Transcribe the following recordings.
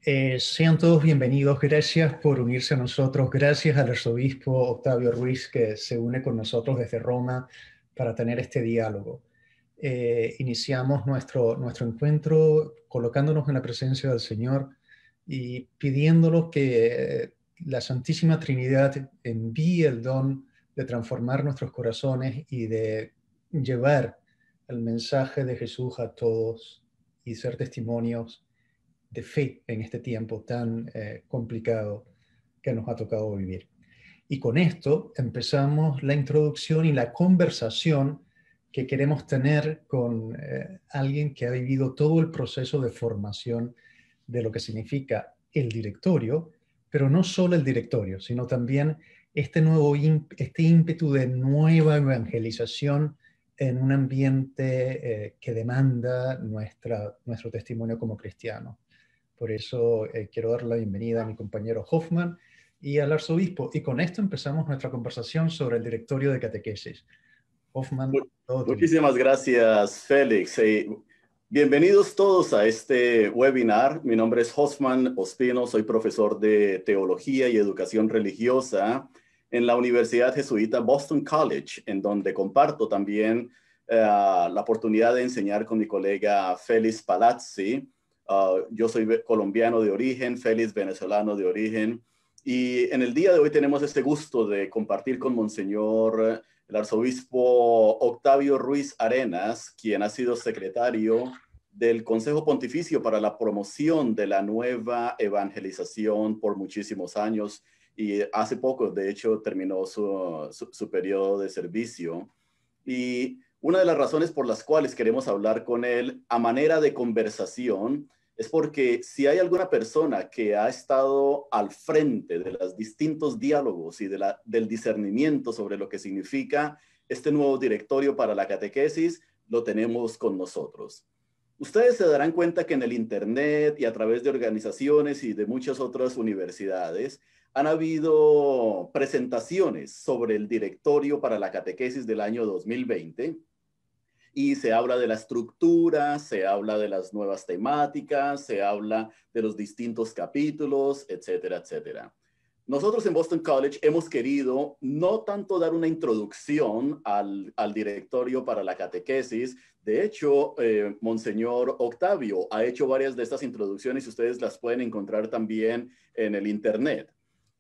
Sean todos bienvenidos. Gracias por unirse a nosotros. Gracias al arzobispo Octavio Ruiz que se une con nosotros desde Roma para tener este diálogo. Iniciamos nuestro encuentro colocándonos en la presencia del Señor y pidiéndolo que la Santísima Trinidad envíe el don de transformar nuestros corazones y de llevar el mensaje de Jesús a todos y ser testimonios de fe en este tiempo tan complicado que nos ha tocado vivir. Y con esto empezamos la introducción y la conversación que queremos tener con alguien que ha vivido todo el proceso de formación de lo que significa el directorio, pero no solo el directorio, sino también este ímpetu de nueva evangelización en un ambiente que demanda nuestro testimonio como cristianos. Por eso quiero dar la bienvenida a mi compañero Hoffman y al arzobispo. Y con esto empezamos nuestra conversación sobre el directorio de catequesis. Hoffman, todo tuyo. Muchísimas gracias, Félix. Bienvenidos todos a este webinar. Mi nombre es Hoffman Ospino, soy profesor de Teología y Educación Religiosa en la Universidad Jesuita Boston College, en donde comparto también la oportunidad de enseñar con mi colega Félix Palazzi. Yo soy colombiano de origen, Félix venezolano de origen. Y en el día de hoy tenemos este gusto de compartir con Monseñor el arzobispo Octavio Ruiz Arenas, quien ha sido secretario del Consejo Pontificio para la Promoción de la Nueva Evangelización por muchísimos años y hace poco, de hecho, terminó su periodo de servicio. Y una de las razones por las cuales queremos hablar con él a manera de conversación es porque si hay alguna persona que ha estado al frente de los distintos diálogos y del discernimiento sobre lo que significa este nuevo directorio para la catequesis, lo tenemos con nosotros. Ustedes se darán cuenta que en el Internet y a través de organizaciones y de muchas otras universidades han habido presentaciones sobre el directorio para la catequesis del año 2020. Y se habla de la estructura, se habla de las nuevas temáticas, se habla de los distintos capítulos, etcétera, etcétera. Nosotros en Boston College hemos querido no tanto dar una introducción al directorio para la catequesis. De hecho, Monseñor Octavio ha hecho varias de estas introducciones y ustedes las pueden encontrar también en el Internet.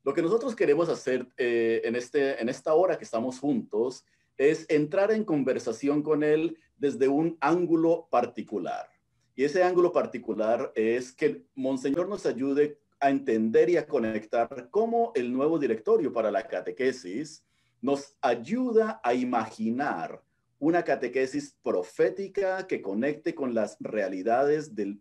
Lo que nosotros queremos hacer en esta hora que estamos juntos es entrar en conversación con él desde un ángulo particular. Y ese ángulo particular es que Monseñor nos ayude a entender y a conectar cómo el nuevo directorio para la catequesis nos ayuda a imaginar una catequesis profética que conecte con las realidades del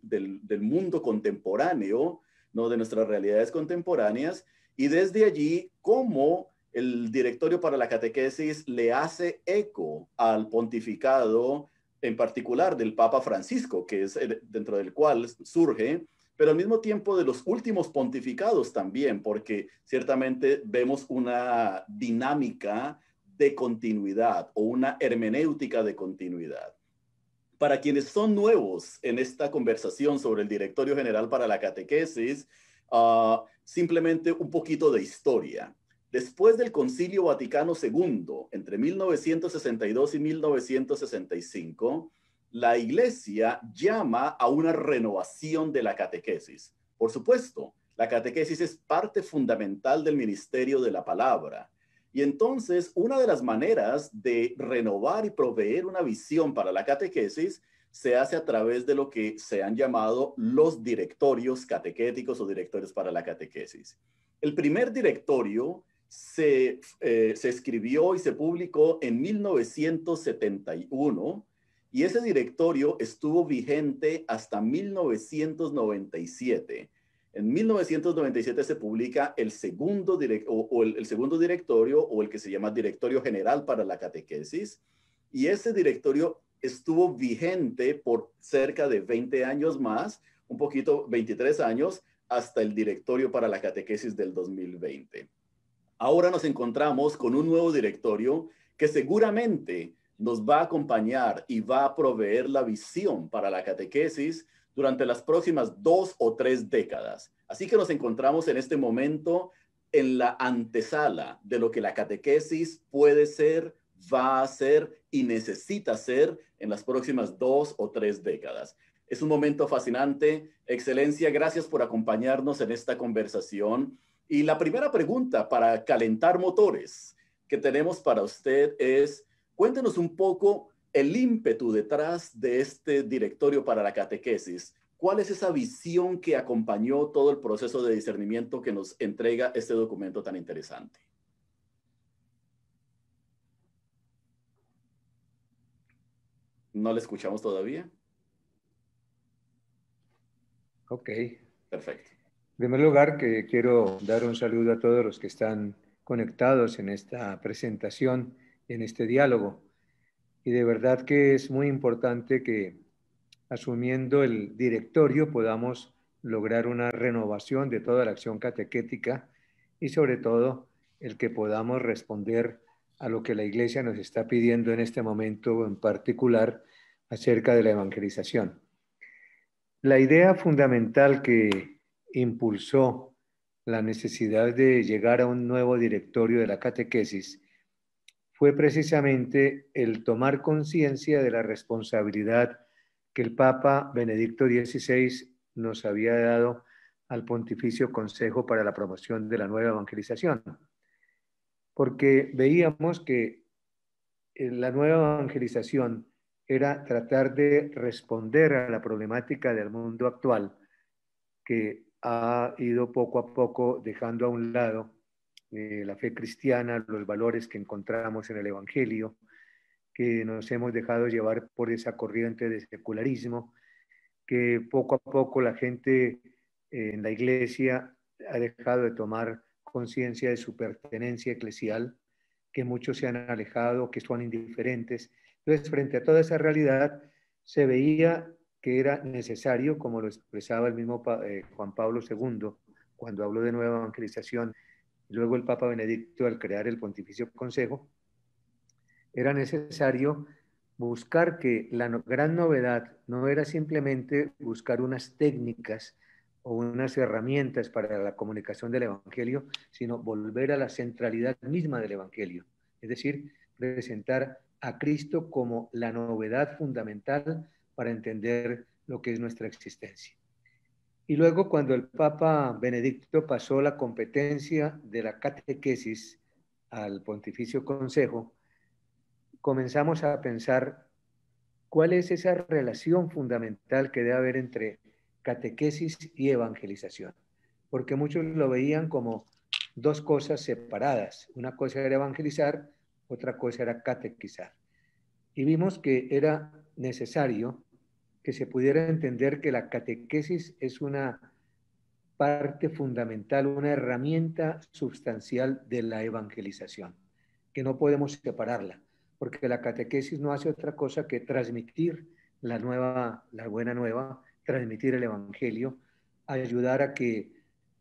mundo contemporáneo, ¿no? De nuestras realidades contemporáneas, y desde allí cómo el directorio para la catequesis le hace eco al pontificado, en particular del Papa Francisco, que es dentro del cual surge, pero al mismo tiempo de los últimos pontificados también, porque ciertamente vemos una dinámica de continuidad o una hermenéutica de continuidad. Para quienes son nuevos en esta conversación sobre el directorio general para la catequesis, simplemente un poquito de historia. Después del Concilio Vaticano II, entre 1962 y 1965, la Iglesia llama a una renovación de la catequesis. Por supuesto, la catequesis es parte fundamental del ministerio de la palabra. Y entonces, una de las maneras de renovar y proveer una visión para la catequesis se hace a través de lo que se han llamado los directorios catequéticos o directorios para la catequesis. El primer directorio se escribió y se publicó en 1971 y ese directorio estuvo vigente hasta 1997. En 1997 se publica el segundo, el segundo directorio, o el que se llama Directorio General para la Catequesis, y ese directorio estuvo vigente por cerca de 20 años más, un poquito, 23 años, hasta el Directorio para la Catequesis del 2020. Ahora nos encontramos con un nuevo directorio que seguramente nos va a acompañar y va a proveer la visión para la catequesis durante las próximas 2 o 3 décadas. Así que nos encontramos en este momento en la antesala de lo que la catequesis puede ser, va a ser y necesita ser en las próximas 2 o 3 décadas. Es un momento fascinante. Excelencia, gracias por acompañarnos en esta conversación. Y la primera pregunta para calentar motores que tenemos para usted es, cuéntenos un poco el ímpetu detrás de este directorio para la catequesis. ¿Cuál es esa visión que acompañó todo el proceso de discernimiento que nos entrega este documento tan interesante? ¿No le escuchamos todavía? Ok. Perfecto. En primer lugar, que quiero dar un saludo a todos los que están conectados en esta presentación, en este diálogo. Y de verdad que es muy importante que, asumiendo el directorio, podamos lograr una renovación de toda la acción catequética y sobre todo el que podamos responder a lo que la Iglesia nos está pidiendo en este momento en particular acerca de la evangelización. La idea fundamental que impulsó la necesidad de llegar a un nuevo directorio de la catequesis fue precisamente el tomar conciencia de la responsabilidad que el Papa Benedicto XVI nos había dado al Pontificio Consejo para la Promoción de la Nueva Evangelización. Porque veíamos que la nueva evangelización era tratar de responder a la problemática del mundo actual, que ha ido poco a poco dejando a un lado la fe cristiana, los valores que encontramos en el Evangelio, que nos hemos dejado llevar por esa corriente de secularismo, que poco a poco la gente en la iglesia ha dejado de tomar conciencia de su pertenencia eclesial, que muchos se han alejado, que son indiferentes. Entonces, frente a toda esa realidad, se veía que era necesario, como lo expresaba el mismo Juan Pablo II, cuando habló de nueva evangelización, luego el Papa Benedicto al crear el Pontificio Consejo, era necesario buscar que la gran novedad no era simplemente buscar unas técnicas o unas herramientas para la comunicación del Evangelio, sino volver a la centralidad misma del Evangelio. Es decir, presentar a Cristo como la novedad fundamental para entender lo que es nuestra existencia. Y luego, cuando el Papa Benedicto pasó la competencia de la catequesis al Pontificio Consejo, comenzamos a pensar cuál es esa relación fundamental que debe haber entre catequesis y evangelización. Porque muchos lo veían como dos cosas separadas. Una cosa era evangelizar, otra cosa era catequizar. Y vimos que era necesario que se pudiera entender que la catequesis es una parte fundamental, una herramienta sustancial de la evangelización, que no podemos separarla, porque la catequesis no hace otra cosa que transmitir la buena nueva, transmitir el evangelio, ayudar a que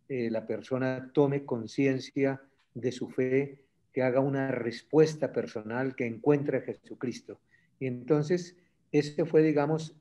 la persona tome conciencia de su fe, que haga una respuesta personal, que encuentre a Jesucristo. Y entonces, ese fue, digamos,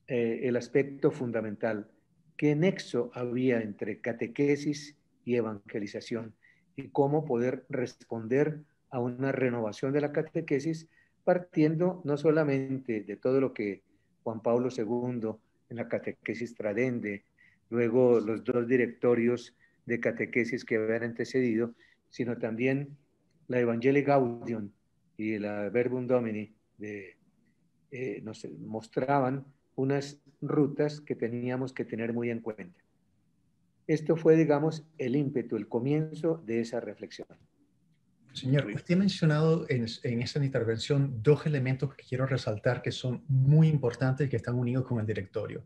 el aspecto fundamental. ¿Qué nexo había entre catequesis y evangelización? Y cómo poder responder a una renovación de la catequesis partiendo no solamente de todo lo que Juan Pablo II en la catequesis Tradende, luego los dos directorios de catequesis que habían antecedido, sino también la Evangelii Gaudium y la Verbum Domini nos mostraban unas rutas que teníamos que tener muy en cuenta. Esto fue, digamos, el ímpetu, el comienzo de esa reflexión. Señor, usted ha mencionado en esa intervención dos elementos que quiero resaltar que son muy importantes y que están unidos con el directorio.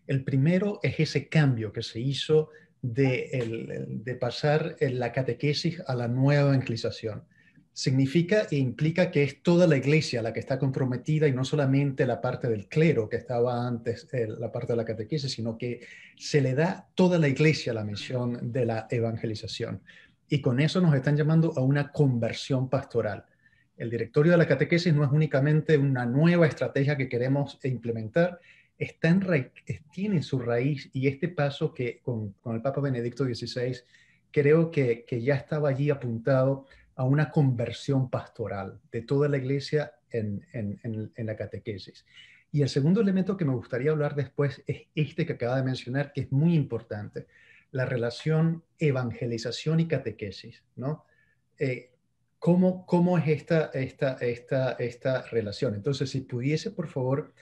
El primero es ese cambio que se hizo de pasar la catequesis a la nueva evangelización. Significa e implica que es toda la iglesia la que está comprometida y no solamente la parte del clero que estaba antes, la parte de la catequesis, sino que se le da toda la iglesia la misión de la evangelización. Y con eso nos están llamando a una conversión pastoral. El directorio de la catequesis no es únicamente una nueva estrategia que queremos implementar, tiene su raíz, y este paso que con el Papa Benedicto XVI creo que ya estaba allí apuntado a una conversión pastoral de toda la iglesia en la catequesis. Y el segundo elemento que me gustaría hablar después es este que acaba de mencionar, que es muy importante, la relación evangelización y catequesis, ¿no? ¿Cómo es esta relación? Entonces, si pudiese, por favor,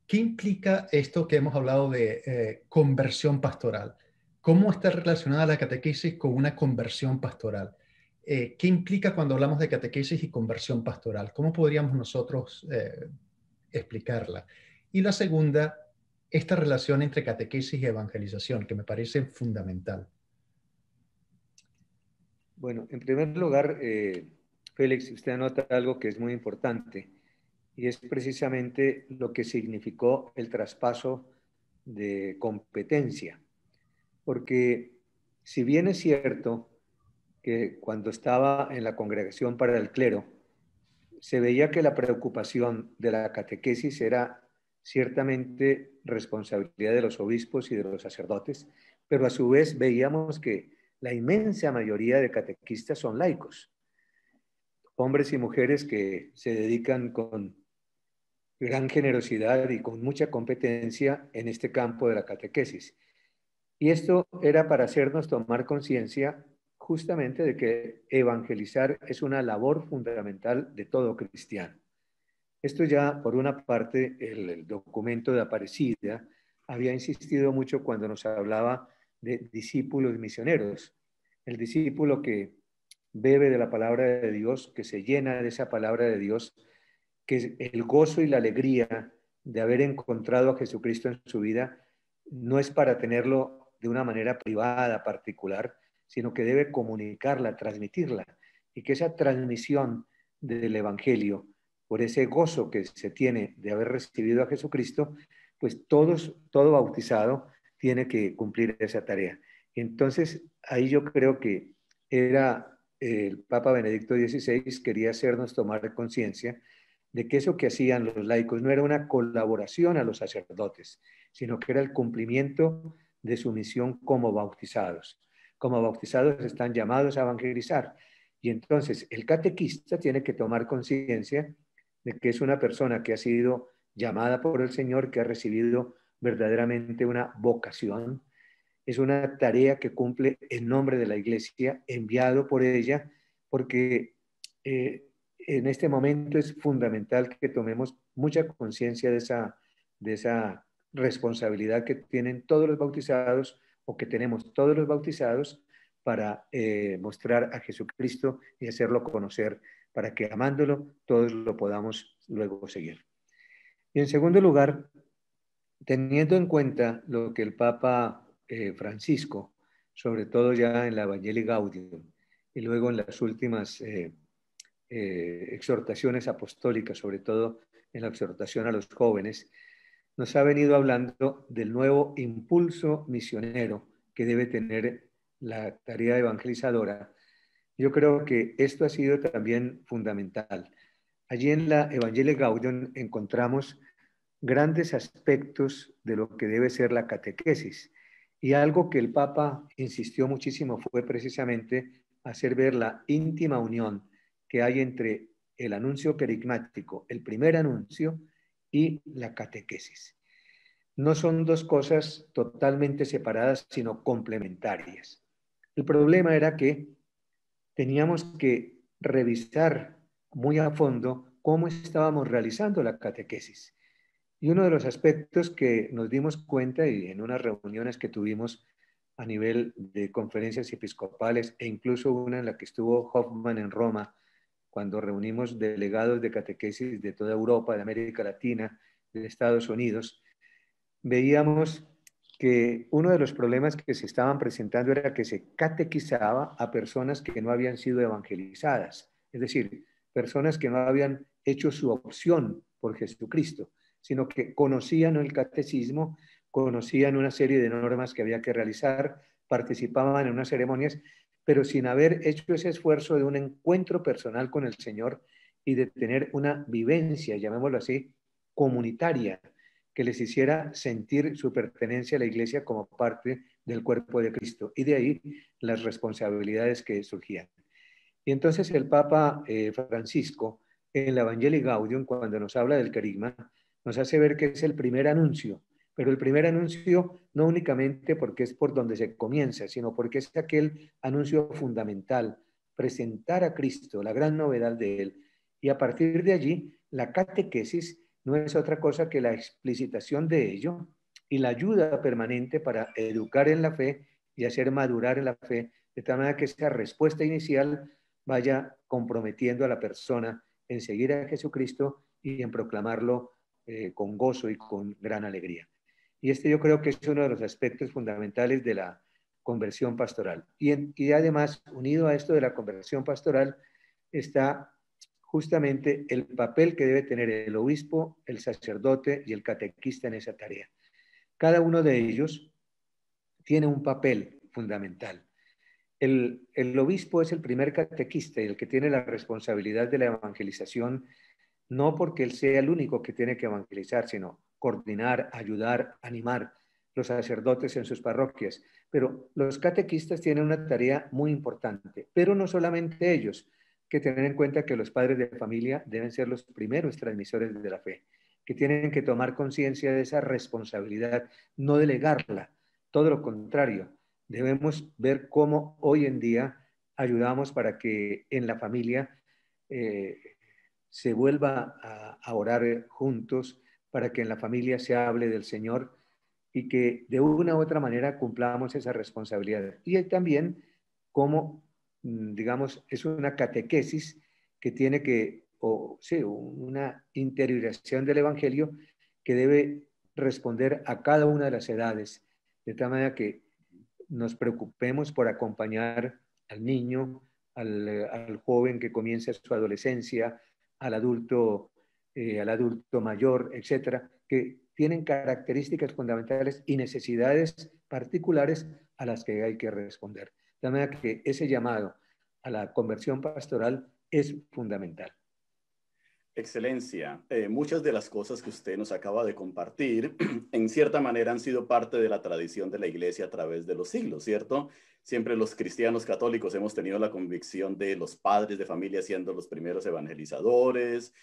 ¿qué implica esto que hemos hablado de conversión pastoral? ¿Cómo está relacionada la catequesis con una conversión pastoral? ¿Qué implica cuando hablamos de catequesis y conversión pastoral? ¿Cómo podríamos nosotros explicarla? Y la segunda, esta relación entre catequesis y evangelización, que me parece fundamental. Bueno, en primer lugar, Félix, usted anota algo que es muy importante y es precisamente lo que significó el traspaso de competencia. Porque si bien es cierto que cuando estaba en la congregación para el clero, se veía que la preocupación de la catequesis era ciertamente responsabilidad de los obispos y de los sacerdotes, pero a su vez veíamos que la inmensa mayoría de catequistas son laicos, hombres y mujeres que se dedican con gran generosidad y con mucha competencia en este campo de la catequesis. Y esto era para hacernos tomar conciencia justamente de que evangelizar es una labor fundamental de todo cristiano. Esto ya, por una parte, el documento de Aparecida había insistido mucho cuando nos hablaba de discípulos misioneros. El discípulo que bebe de la palabra de Dios, que se llena de esa palabra de Dios, que es el gozo y la alegría de haber encontrado a Jesucristo en su vida, no es para tenerlo de una manera privada, particular, sino que debe comunicarla, transmitirla, y que esa transmisión del Evangelio, por ese gozo que se tiene de haber recibido a Jesucristo, pues todo bautizado tiene que cumplir esa tarea. Entonces, ahí yo creo que era el Papa Benedicto XVI quería hacernos tomar conciencia de que eso que hacían los laicos no era una colaboración a los sacerdotes, sino que era el cumplimiento de su misión como bautizados. Como bautizados están llamados a evangelizar. Y entonces el catequista tiene que tomar conciencia de que es una persona que ha sido llamada por el Señor, que ha recibido verdaderamente una vocación. Es una tarea que cumple en nombre de la Iglesia, enviado por ella, porque en este momento es fundamental que tomemos mucha conciencia de esa responsabilidad que tienen todos los bautizados o que tenemos todos los bautizados para mostrar a Jesucristo y hacerlo conocer, para que amándolo todos lo podamos luego seguir. Y en segundo lugar, teniendo en cuenta lo que el Papa Francisco, sobre todo ya en la Evangelii Gaudium y luego en las últimas exhortaciones apostólicas, sobre todo en la exhortación a los jóvenes, nos ha venido hablando del nuevo impulso misionero que debe tener la tarea evangelizadora. Yo creo que esto ha sido también fundamental. Allí en la Evangelii Gaudium encontramos grandes aspectos de lo que debe ser la catequesis. Y algo que el Papa insistió muchísimo fue precisamente hacer ver la íntima unión que hay entre el anuncio querigmático, el primer anuncio, y la catequesis. No son dos cosas totalmente separadas, sino complementarias. El problema era que teníamos que revisar muy a fondo cómo estábamos realizando la catequesis. Y uno de los aspectos que nos dimos cuenta y en unas reuniones que tuvimos a nivel de conferencias episcopales e incluso una en la que estuvo Hoffman en Roma, cuando reunimos delegados de catequesis de toda Europa, de América Latina, de Estados Unidos, veíamos que uno de los problemas que se estaban presentando era que se catequizaba a personas que no habían sido evangelizadas, es decir, personas que no habían hecho su opción por Jesucristo, sino que conocían el catecismo, conocían una serie de normas que había que realizar, participaban en unas ceremonias, pero sin haber hecho ese esfuerzo de un encuentro personal con el Señor y de tener una vivencia, llamémoslo así, comunitaria, que les hiciera sentir su pertenencia a la iglesia como parte del cuerpo de Cristo. Y de ahí las responsabilidades que surgían. Y entonces el Papa Francisco, en la Evangelii Gaudium, cuando nos habla del carisma, nos hace ver que es el primer anuncio, pero el primer anuncio no únicamente porque es por donde se comienza, sino porque es aquel anuncio fundamental, presentar a Cristo, la gran novedad de Él. Y a partir de allí, la catequesis no es otra cosa que la explicitación de ello y la ayuda permanente para educar en la fe y hacer madurar en la fe, de tal manera que esa respuesta inicial vaya comprometiendo a la persona en seguir a Jesucristo y en proclamarlo con gozo y con gran alegría. Y este yo creo que es uno de los aspectos fundamentales de la conversión pastoral. Y además, unido a esto de la conversión pastoral, está justamente el papel que debe tener el obispo, el sacerdote y el catequista en esa tarea. Cada uno de ellos tiene un papel fundamental. El obispo es el primer catequista y el que tiene la responsabilidad de la evangelización, no porque él sea el único que tiene que evangelizar, sino coordinar, ayudar, animar los sacerdotes en sus parroquias. Pero los catequistas tienen una tarea muy importante, pero no solamente ellos, que tener en cuenta que los padres de familia deben ser los primeros transmisores de la fe, que tienen que tomar conciencia de esa responsabilidad, no delegarla, todo lo contrario. Debemos ver cómo hoy en día ayudamos para que en la familia se vuelva a orar juntos, para que en la familia se hable del Señor y que de una u otra manera cumplamos esa responsabilidad. Y también cómo, digamos, es una catequesis que tiene que, o sí, una interiorización del Evangelio que debe responder a cada una de las edades, de tal manera que nos preocupemos por acompañar al niño, al joven que comienza su adolescencia, al adulto mayor, etcétera, que tienen características fundamentales y necesidades particulares a las que hay que responder. De manera que ese llamado a la conversión pastoral es fundamental. Excelencia, muchas de las cosas que usted nos acaba de compartir, en cierta manera han sido parte de la tradición de la Iglesia a través de los siglos, ¿cierto? Siempre los cristianos católicos hemos tenido la convicción de los padres de familia siendo los primeros evangelizadores.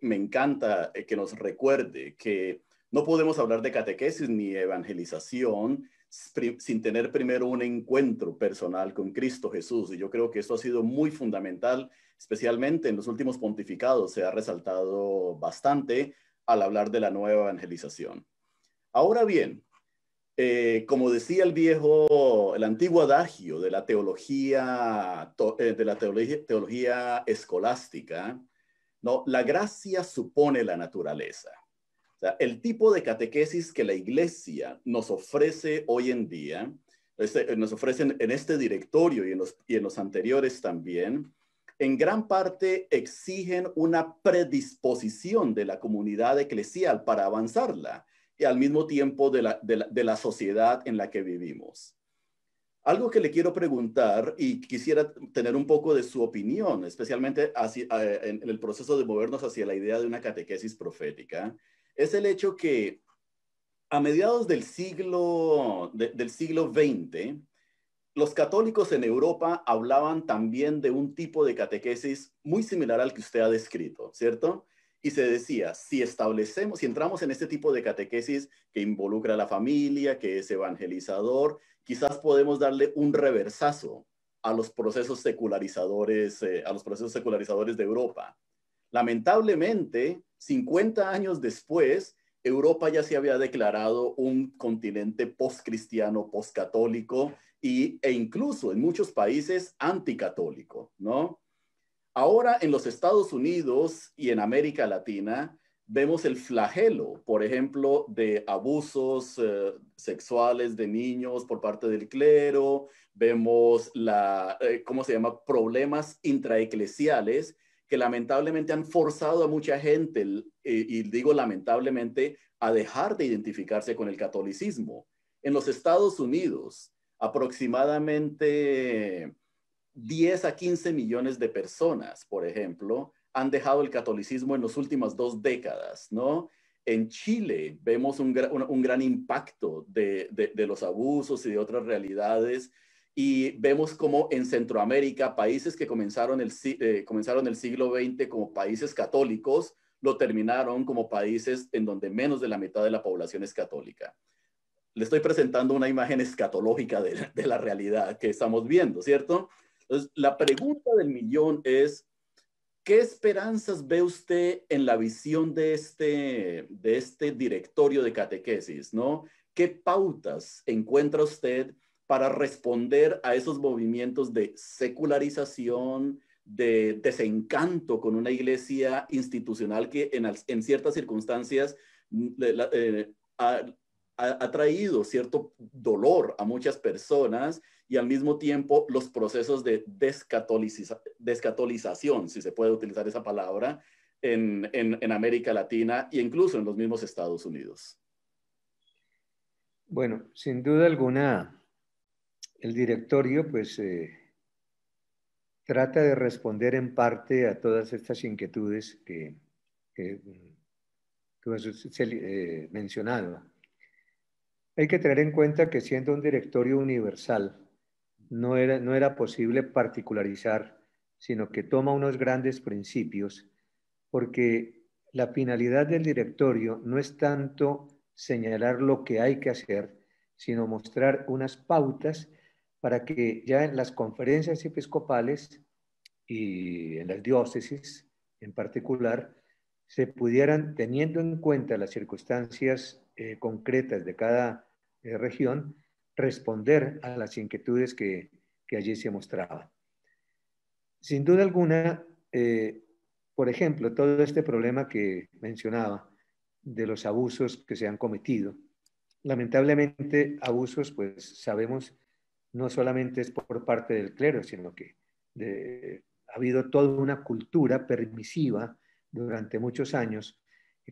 Me encanta que nos recuerde que no podemos hablar de catequesis ni evangelización sin tener primero un encuentro personal con Cristo Jesús. Y yo creo que esto ha sido muy fundamental, especialmente en los últimos pontificados, se ha resaltado bastante al hablar de la nueva evangelización. Ahora bien, como decía el antiguo adagio de la teología escolástica, ¿no? La gracia supone la naturaleza. O sea, el tipo de catequesis que la Iglesia nos ofrece hoy en día, nos ofrecen en este directorio y en los anteriores también, en gran parte exigen una predisposición de la comunidad eclesial para avanzarla y al mismo tiempo de la sociedad en la que vivimos. Algo que le quiero preguntar y quisiera tener un poco de su opinión, especialmente en el proceso de movernos hacia la idea de una catequesis profética, es el hecho que a mediados del siglo XX, los católicos en Europa hablaban también de un tipo de catequesis muy similar al que usted ha descrito, ¿cierto? Y se decía, si entramos en este tipo de catequesis que involucra a la familia, que es evangelizador, quizás podemos darle un reversazo a los procesos secularizadores, de Europa. Lamentablemente, 50 años después, Europa ya se había declarado un continente postcristiano, postcatólico e incluso en muchos países anticatólico, ¿no? Ahora en los Estados Unidos y en América Latina vemos el flagelo, por ejemplo, de abusos sexuales de niños por parte del clero, vemos problemas intraeclesiales que lamentablemente han forzado a mucha gente, y digo lamentablemente, a dejar de identificarse con el catolicismo. En los Estados Unidos, aproximadamente 10 a 15 millones de personas, por ejemplo, han dejado el catolicismo en las últimas 2 décadas, ¿no? En Chile vemos un gran impacto de los abusos y de otras realidades, y vemos como en Centroamérica, países que comenzaron el siglo XX como países católicos, lo terminaron como países en donde menos de la mitad de la población es católica. Le estoy presentando una imagen escatológica de la realidad que estamos viendo, ¿cierto? Entonces, la pregunta del millón es, ¿qué esperanzas ve usted en la visión de este directorio de catequesis, ¿no? ¿Qué pautas encuentra usted para responder a esos movimientos de secularización, de desencanto con una iglesia institucional que en ciertas circunstancias ha traído cierto dolor a muchas personas, y al mismo tiempo los procesos de descatolización, si se puede utilizar esa palabra, en América Latina e incluso en los mismos Estados Unidos? Bueno, sin duda alguna, el directorio pues trata de responder en parte a todas estas inquietudes que tú has mencionado. Hay que tener en cuenta que siendo un directorio universal, no era posible particularizar, sino que toma unos grandes principios, porque la finalidad del directorio no es tanto señalar lo que hay que hacer, sino mostrar unas pautas para que ya en las conferencias episcopales y en las diócesis en particular, se pudieran, teniendo en cuenta las circunstancias concretas de cada región, responder a las inquietudes que allí se mostraban. Sin duda alguna, por ejemplo, todo este problema que mencionaba de los abusos que se han cometido, lamentablemente abusos, pues sabemos, no solamente es por parte del clero, sino que ha habido toda una cultura permisiva durante muchos años,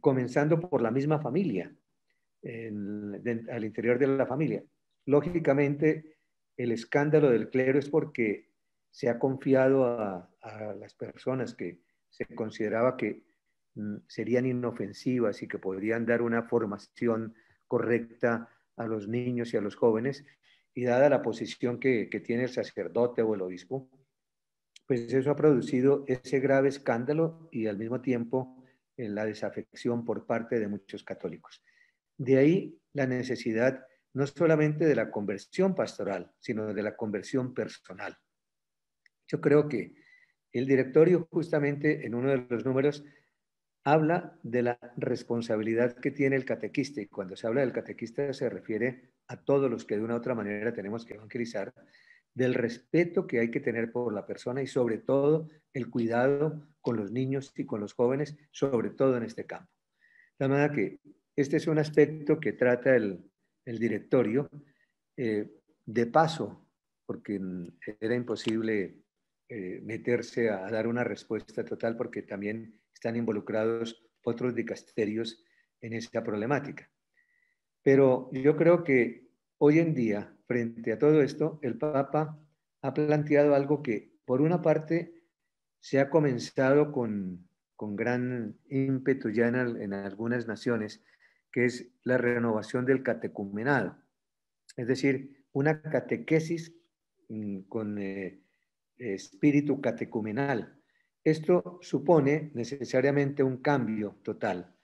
comenzando por la misma familia, al interior de la familia. Lógicamente, el escándalo del clero es porque se ha confiado a las personas que se consideraba que serían inofensivas y que podrían dar una formación correcta a los niños y a los jóvenes, y dada la posición que tiene el sacerdote o el obispo, pues eso ha producido ese grave escándalo y al mismo tiempo la desafección por parte de muchos católicos. De ahí la necesidad no solamente de la conversión pastoral, sino de la conversión personal. Yo creo que el directorio justamente en uno de los números habla de la responsabilidad que tiene el catequista, y cuando se habla del catequista se refiere a todos los que de una u otra manera tenemos que evangelizar, del respeto que hay que tener por la persona y sobre todo el cuidado con los niños y con los jóvenes, sobre todo en este campo. De manera que este es un aspecto que trata el directorio de paso, porque era imposible meterse a dar una respuesta total porque también están involucrados otros dicasterios en esta problemática. Pero yo creo que hoy en día, frente a todo esto, el Papa ha planteado algo que, por una parte, se ha comenzado con gran ímpetu ya en algunas naciones, que es la renovación del catecumenado. Es decir, una catequesis con espíritu catecumenal. Esto supone necesariamente un cambio total.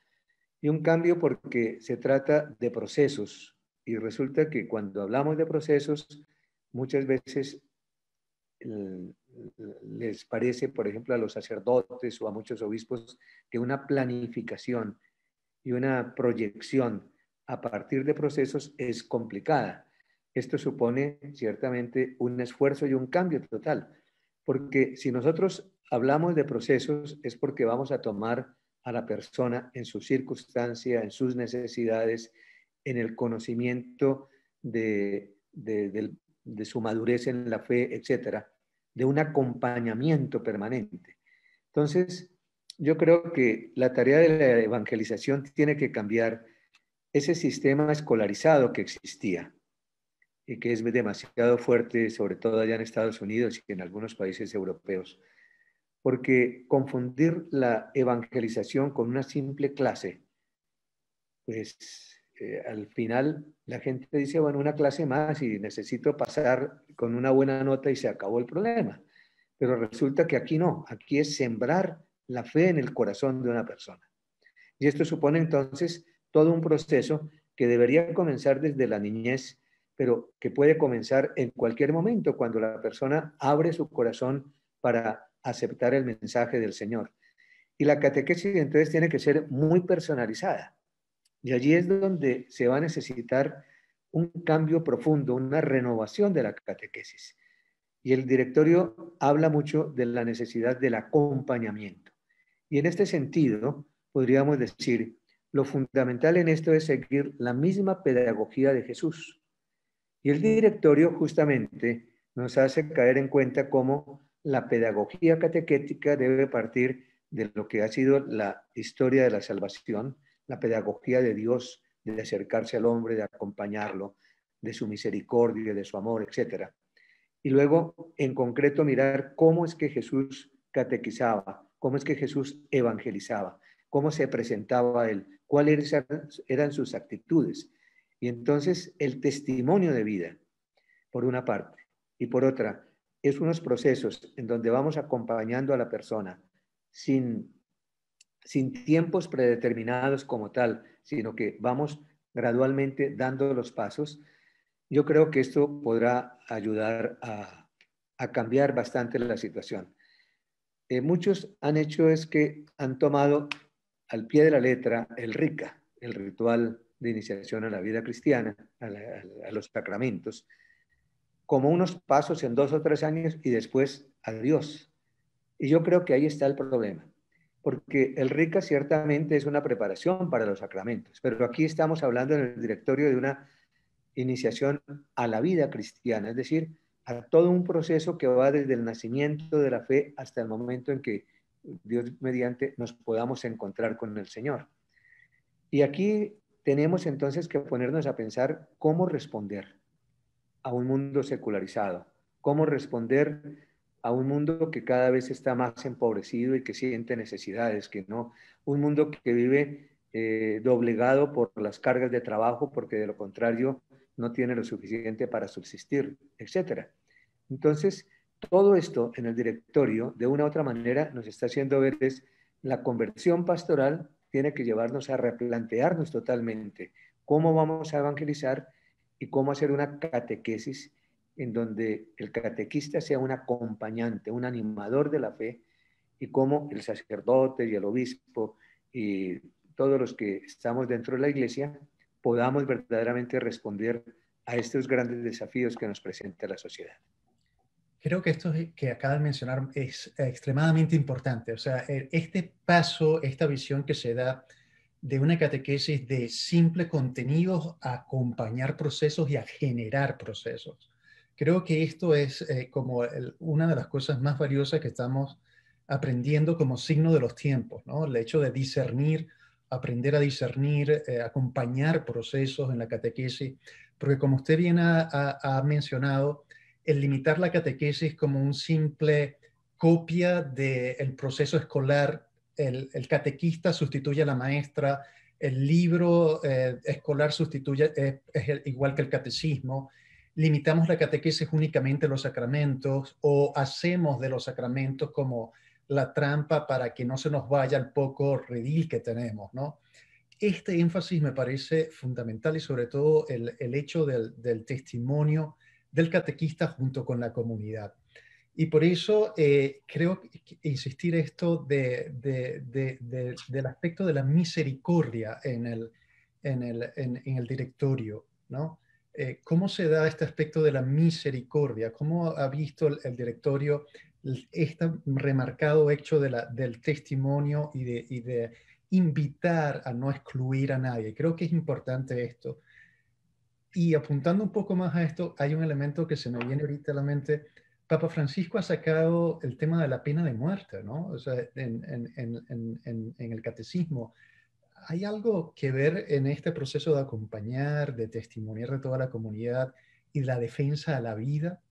Y un cambio porque se trata de procesos. Y resulta que cuando hablamos de procesos, muchas veces les parece, por ejemplo, a los sacerdotes o a muchos obispos, que una planificación y una proyección a partir de procesos es complicada. Esto supone ciertamente un esfuerzo y un cambio total, porque si nosotros hablamos de procesos es porque vamos a tomar a la persona en su circunstancia, en sus necesidades, en el conocimiento de su madurez en la fe, etcétera, de un acompañamiento permanente. Entonces, yo creo que la tarea de la evangelización tiene que cambiar ese sistema escolarizado que existía y que es demasiado fuerte, sobre todo allá en Estados Unidos y en algunos países europeos, porque confundir la evangelización con una simple clase pues al final la gente dice, bueno, una clase más y necesito pasar con una buena nota y se acabó el problema. Pero resulta que aquí no, aquí es sembrar la fe en el corazón de una persona. Y esto supone entonces todo un proceso que debería comenzar desde la niñez, pero que puede comenzar en cualquier momento cuando la persona abre su corazón para aceptar el mensaje del Señor. Y la catequesis entonces tiene que ser muy personalizada. Y allí es donde se va a necesitar un cambio profundo, una renovación de la catequesis. Y el directorio habla mucho de la necesidad del acompañamiento. Y en este sentido, podríamos decir, lo fundamental en esto es seguir la misma pedagogía de Jesús. Y el directorio justamente nos hace caer en cuenta cómo la pedagogía catequética debe partir de lo que ha sido la historia de la salvación, la pedagogía de Dios, de acercarse al hombre, de acompañarlo, de su misericordia, de su amor, etc. Y luego, en concreto, mirar cómo es que Jesús catequizaba, cómo es que Jesús evangelizaba, cómo se presentaba a él, cuáles eran sus actitudes. Y entonces el testimonio de vida, por una parte, y por otra, es unos procesos en donde vamos acompañando a la persona sin tiempos predeterminados como tal, sino que vamos gradualmente dando los pasos. Yo creo que esto podrá ayudar a cambiar bastante la situación. Muchos han hecho es que han tomado al pie de la letra el RICA, el ritual de iniciación a la vida cristiana, a los sacramentos, como unos pasos en 2 o 3 años y después adiós. Y yo creo que ahí está el problema, porque el RICA ciertamente es una preparación para los sacramentos, pero aquí estamos hablando en el directorio de una iniciación a la vida cristiana, es decir, a todo un proceso que va desde el nacimiento de la fe hasta el momento en que Dios mediante nos podamos encontrar con el Señor. Y aquí tenemos entonces que ponernos a pensar cómo responder a un mundo secularizado, cómo responder a un mundo que cada vez está más empobrecido y que siente necesidades, que no, un mundo que vive doblegado por las cargas de trabajo, porque de lo contrario no tiene lo suficiente para subsistir, etc. Entonces, todo esto en el directorio, de una u otra manera, nos está haciendo ver es la conversión pastoral tiene que llevarnos a replantearnos totalmente cómo vamos a evangelizar y cómo hacer una catequesis en donde el catequista sea un acompañante, un animador de la fe, y cómo el sacerdote y el obispo y todos los que estamos dentro de la iglesia podamos verdaderamente responder a estos grandes desafíos que nos presenta la sociedad. Creo que esto que acaba de mencionar es extremadamente importante. O sea, este paso, esta visión que se da de una catequesis de simple contenidos a acompañar procesos y a generar procesos. Creo que esto es como una de las cosas más valiosas que estamos aprendiendo como signo de los tiempos, ¿no? El hecho de discernir, aprender a discernir, acompañar procesos en la catequesis, porque como usted bien ha mencionado, el limitar la catequesis como un simple copia del proceso escolar, el catequista sustituye a la maestra, el libro escolar sustituye, es igual que el catecismo, limitamos la catequesis únicamente a los sacramentos o hacemos de los sacramentos como la trampa para que no se nos vaya el poco redil que tenemos, ¿no? Este énfasis me parece fundamental y sobre todo el hecho del testimonio del catequista junto con la comunidad. Y por eso creo que insistir esto del aspecto de la misericordia en el directorio, ¿no? ¿Cómo se da este aspecto de la misericordia? ¿Cómo ha visto el directorio este remarcado hecho del testimonio y de invitar a no excluir a nadie? Creo que es importante esto. Y apuntando un poco más a esto, hay un elemento que se me viene ahorita a la mente. Papa Francisco ha sacado el tema de la pena de muerte, ¿no? O sea, en el catecismo. ¿Hay algo que ver en este proceso de acompañar, de testimoniar de toda la comunidad y la defensa a la vida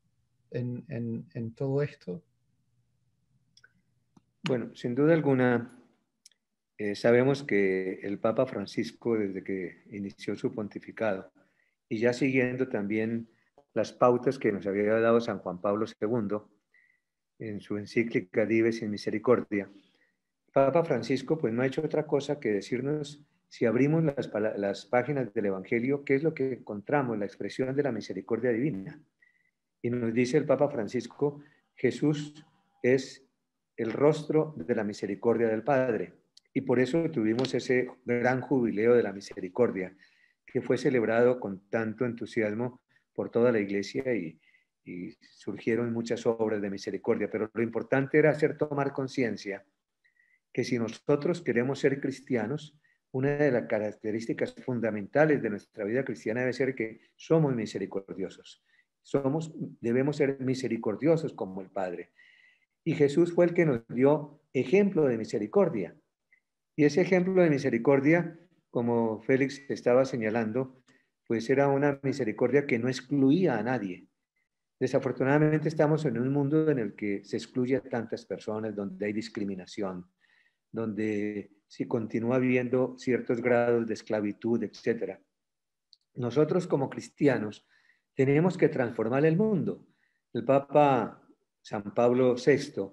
en todo esto? Bueno, sin duda alguna, Sabemos que el Papa Francisco, desde que inició su pontificado, y ya siguiendo también las pautas que nos había dado San Juan Pablo II en su encíclica Dives in Misericordia, Papa Francisco pues no ha hecho otra cosa que decirnos, si abrimos las páginas del Evangelio, qué es lo que encontramos, la expresión de la misericordia divina. Y nos dice el Papa Francisco, Jesús es el rostro de la misericordia del Padre. Y por eso tuvimos ese gran jubileo de la misericordia, que fue celebrado con tanto entusiasmo por toda la iglesia y surgieron muchas obras de misericordia. Pero lo importante era hacer tomar conciencia que si nosotros queremos ser cristianos, una de las características fundamentales de nuestra vida cristiana debe ser que somos misericordiosos. Debemos ser misericordiosos como el Padre. Y Jesús fue el que nos dio ejemplo de misericordia. Y ese ejemplo de misericordia, como Félix estaba señalando, pues era una misericordia que no excluía a nadie. Desafortunadamente estamos en un mundo en el que se excluye a tantas personas, donde hay discriminación, donde se continúa viviendo ciertos grados de esclavitud, etc. Nosotros como cristianos tenemos que transformar el mundo. El Papa San Pablo VI,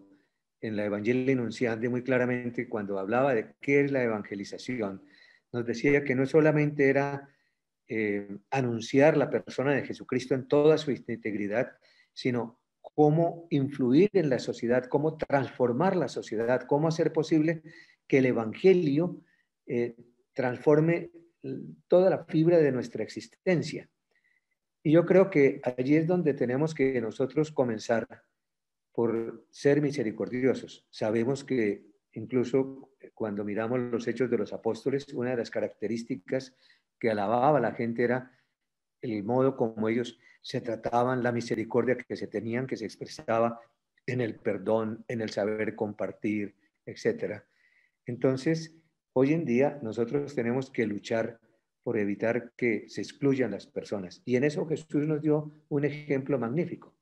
en la Evangelii Nuntiandi, muy claramente, cuando hablaba de qué es la evangelización, nos decía que no solamente era anunciar la persona de Jesucristo en toda su integridad, sino cómo influir en la sociedad, cómo transformar la sociedad, cómo hacer posible que el Evangelio transforme toda la fibra de nuestra existencia. Y yo creo que allí es donde tenemos que nosotros comenzar por ser misericordiosos. Sabemos que incluso cuando miramos los hechos de los apóstoles, una de las características que alababa la gente era el modo como ellos se trataban, la misericordia que se tenían, que se expresaba en el perdón, en el saber compartir, etc. Entonces, hoy en día nosotros tenemos que luchar por evitar que se excluyan las personas. Y en eso Jesús nos dio un ejemplo magnífico.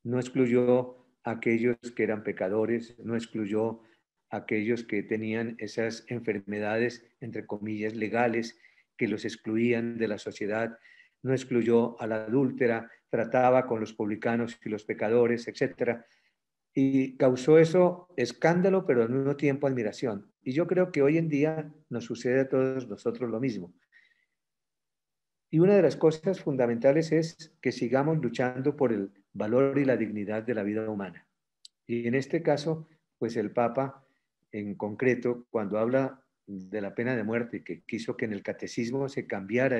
No excluyó a aquellos que eran pecadores, no excluyó a aquellos que tenían esas enfermedades, entre comillas, legales, que los excluían de la sociedad, no excluyó a la adúltera, trataba con los publicanos y los pecadores, etc. Y causó eso escándalo, pero al mismo tiempo admiración. Y yo creo que hoy en día nos sucede a todos nosotros lo mismo. Y una de las cosas fundamentales es que sigamos luchando por el valor y la dignidad de la vida humana. Y en este caso, pues el Papa, en concreto, cuando habla de la pena de muerte, que quiso que en el catecismo se cambiara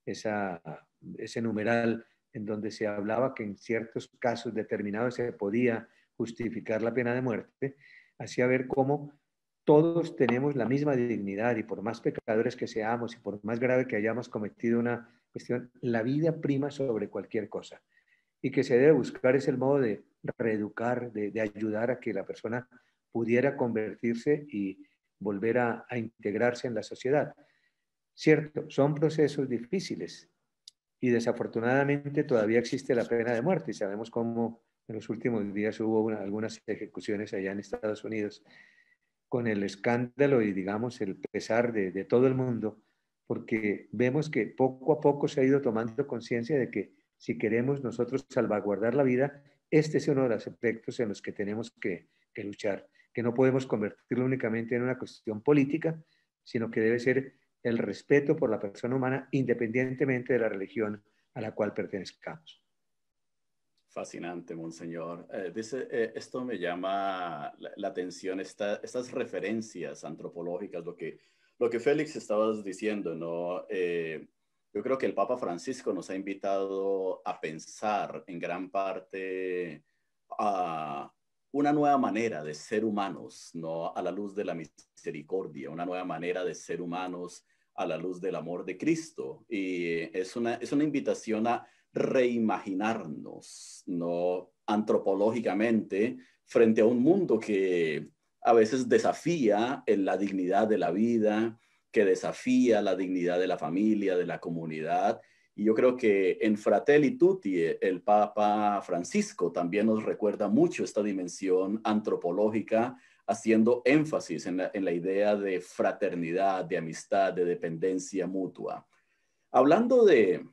ese numeral en donde se hablaba que en ciertos casos determinados se podía justificar la pena de muerte, hacía ver cómo todos tenemos la misma dignidad y por más pecadores que seamos y por más grave que hayamos cometido una cuestión, la vida prima sobre cualquier cosa y que se debe buscar es el modo de reeducar, de ayudar a que la persona pudiera convertirse y volver a integrarse en la sociedad. Cierto, son procesos difíciles y desafortunadamente todavía existe la pena de muerte y sabemos cómo en los últimos días hubo algunas ejecuciones allá en Estados Unidos con el escándalo y digamos el pesar de todo el mundo, porque vemos que poco a poco se ha ido tomando conciencia de que si queremos nosotros salvaguardar la vida, este es uno de los aspectos en los que tenemos que luchar, que no podemos convertirlo únicamente en una cuestión política, sino que debe ser el respeto por la persona humana independientemente de la religión a la cual pertenezcamos. Fascinante, monseñor. Esto me llama la atención, estas referencias antropológicas, lo que Félix estabas diciendo, ¿no? Yo creo que el Papa Francisco nos ha invitado a pensar en gran parte a una nueva manera de ser humanos, ¿no? A la luz de la misericordia, una nueva manera de ser humanos a la luz del amor de Cristo. Y es una invitación a reimaginarnos, ¿no? Antropológicamente, frente a un mundo que a veces desafía en la dignidad de la vida, que desafía la dignidad de la familia, de la comunidad. Y yo creo que en Fratelli Tutti, el Papa Francisco también nos recuerda mucho esta dimensión antropológica haciendo énfasis en la idea de fraternidad, de amistad, de dependencia mutua. Hablando de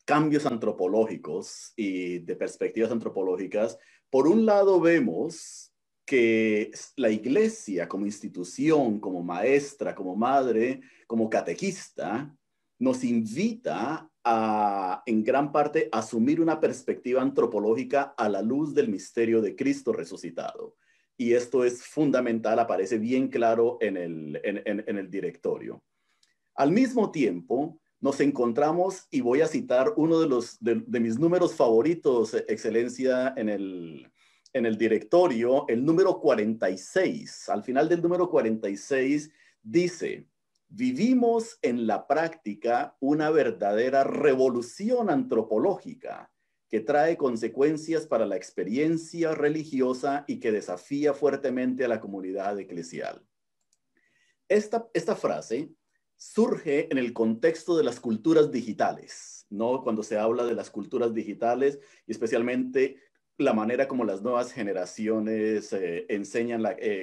cambios antropológicos y de perspectivas antropológicas, por un lado vemos que la iglesia como institución, como maestra, como madre, como catequista, nos invita a, en gran parte, asumir una perspectiva antropológica a la luz del misterio de Cristo resucitado. Y esto es fundamental, aparece bien claro en el directorio. Al mismo tiempo, nos encontramos, y voy a citar uno de mis números favoritos, Excelencia, en el directorio, el número 46. Al final del número 46 dice: vivimos en la práctica una verdadera revolución antropológica que trae consecuencias para la experiencia religiosa y que desafía fuertemente a la comunidad eclesial. Esta frase surge en el contexto de las culturas digitales, ¿no? Cuando se habla de las culturas digitales y especialmente la manera como las nuevas generaciones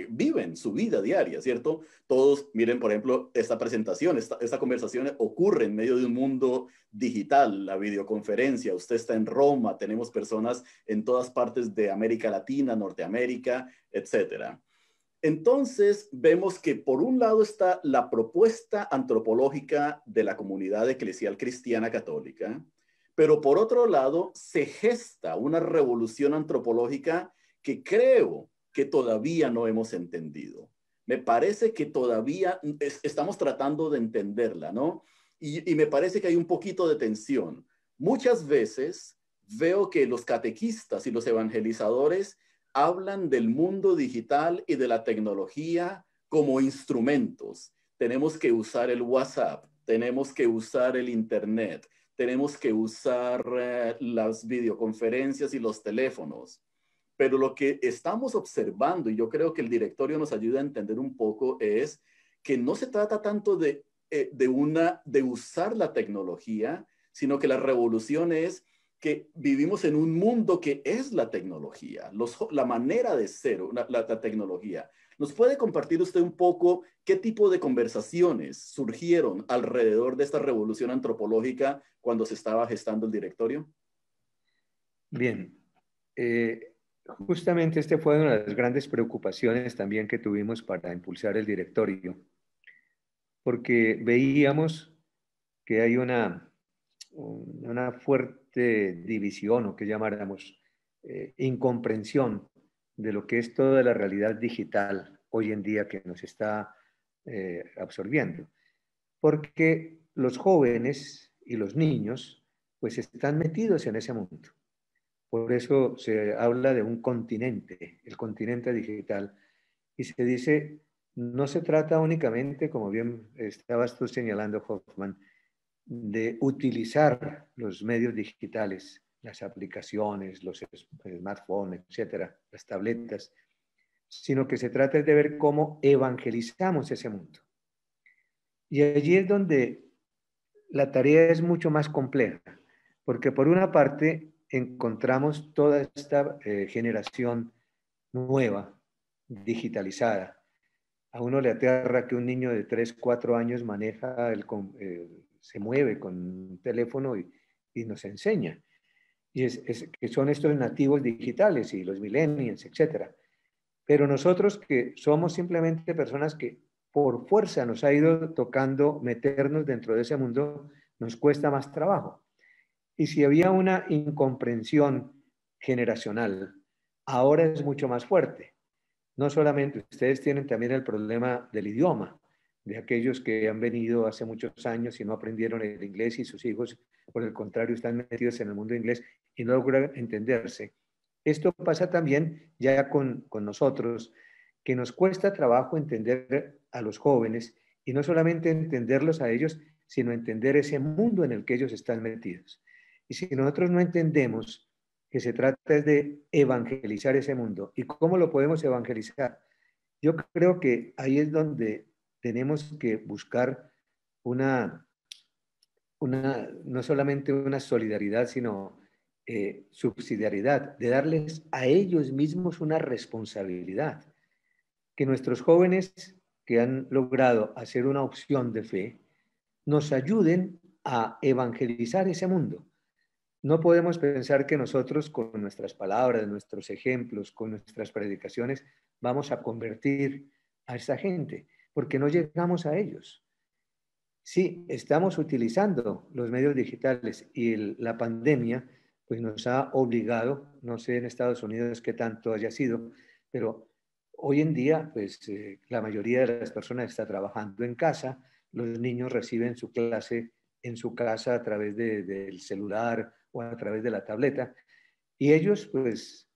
viven su vida diaria, ¿cierto? Todos, miren, por ejemplo, esta presentación, esta conversación ocurre en medio de un mundo digital, la videoconferencia, usted está en Roma, tenemos personas en todas partes de América Latina, Norteamérica, etcétera. Entonces, vemos que por un lado está la propuesta antropológica de la comunidad eclesial cristiana católica, pero por otro lado se gesta una revolución antropológica que creo que todavía no hemos entendido. Me parece que todavía estamos tratando de entenderla, ¿no? Y me parece que hay un poquito de tensión. Muchas veces veo que los catequistas y los evangelizadores hablan del mundo digital y de la tecnología como instrumentos. Tenemos que usar el WhatsApp, tenemos que usar el Internet, tenemos que usar las videoconferencias y los teléfonos. Pero lo que estamos observando, y yo creo que el directorio nos ayuda a entender un poco, es que no se trata tanto de usar la tecnología, sino que la revolución es que vivimos en un mundo que es la tecnología, la manera de ser la tecnología. ¿Nos puede compartir usted un poco qué tipo de conversaciones surgieron alrededor de esta revolución antropológica cuando se estaba gestando el directorio? Bien, justamente este fue una de las grandes preocupaciones también que tuvimos para impulsar el directorio, porque veíamos que hay una fuerte división, o que llamáramos incomprensión de lo que es toda la realidad digital hoy en día que nos está absorbiendo. Porque los jóvenes y los niños pues están metidos en ese mundo. Por eso se habla de un continente, el continente digital, y se dice, no se trata únicamente, como bien estabas tú señalando, Hoffman, de utilizar los medios digitales, las aplicaciones, los smartphones, etcétera, las tabletas, sino que se trata de ver cómo evangelizamos ese mundo. Y allí es donde la tarea es mucho más compleja, porque por una parte encontramos toda esta generación nueva, digitalizada. A uno le aterra que un niño de 3, 4 años se mueve con un teléfono y nos enseña. Y que son estos nativos digitales y los millennials, etc. Pero nosotros que somos simplemente personas que por fuerza nos ha ido tocando meternos dentro de ese mundo, nos cuesta más trabajo. Y si había una incomprensión generacional, ahora es mucho más fuerte. No solamente, ustedes tienen también el problema del idioma, de aquellos que han venido hace muchos años y no aprendieron el inglés y sus hijos, por el contrario, están metidos en el mundo inglés y no logran entenderse. Esto pasa también ya con nosotros, que nos cuesta trabajo entender a los jóvenes y no solamente entenderlos a ellos, sino entender ese mundo en el que ellos están metidos. Y si nosotros no entendemos que se trata de evangelizar ese mundo, ¿y cómo lo podemos evangelizar? Yo creo que ahí es donde tenemos que buscar no solamente una solidaridad, sino subsidiariedad, de darles a ellos mismos una responsabilidad. Que nuestros jóvenes que han logrado hacer una opción de fe nos ayuden a evangelizar ese mundo. No podemos pensar que nosotros con nuestras palabras, nuestros ejemplos, con nuestras predicaciones, vamos a convertir a esa gente, porque no llegamos a ellos. Sí, estamos utilizando los medios digitales y la pandemia pues nos ha obligado, no sé en Estados Unidos qué tanto haya sido, pero hoy en día pues la mayoría de las personas está trabajando en casa, los niños reciben su clase en su casa a través del celular o a través de la tableta y ellos pues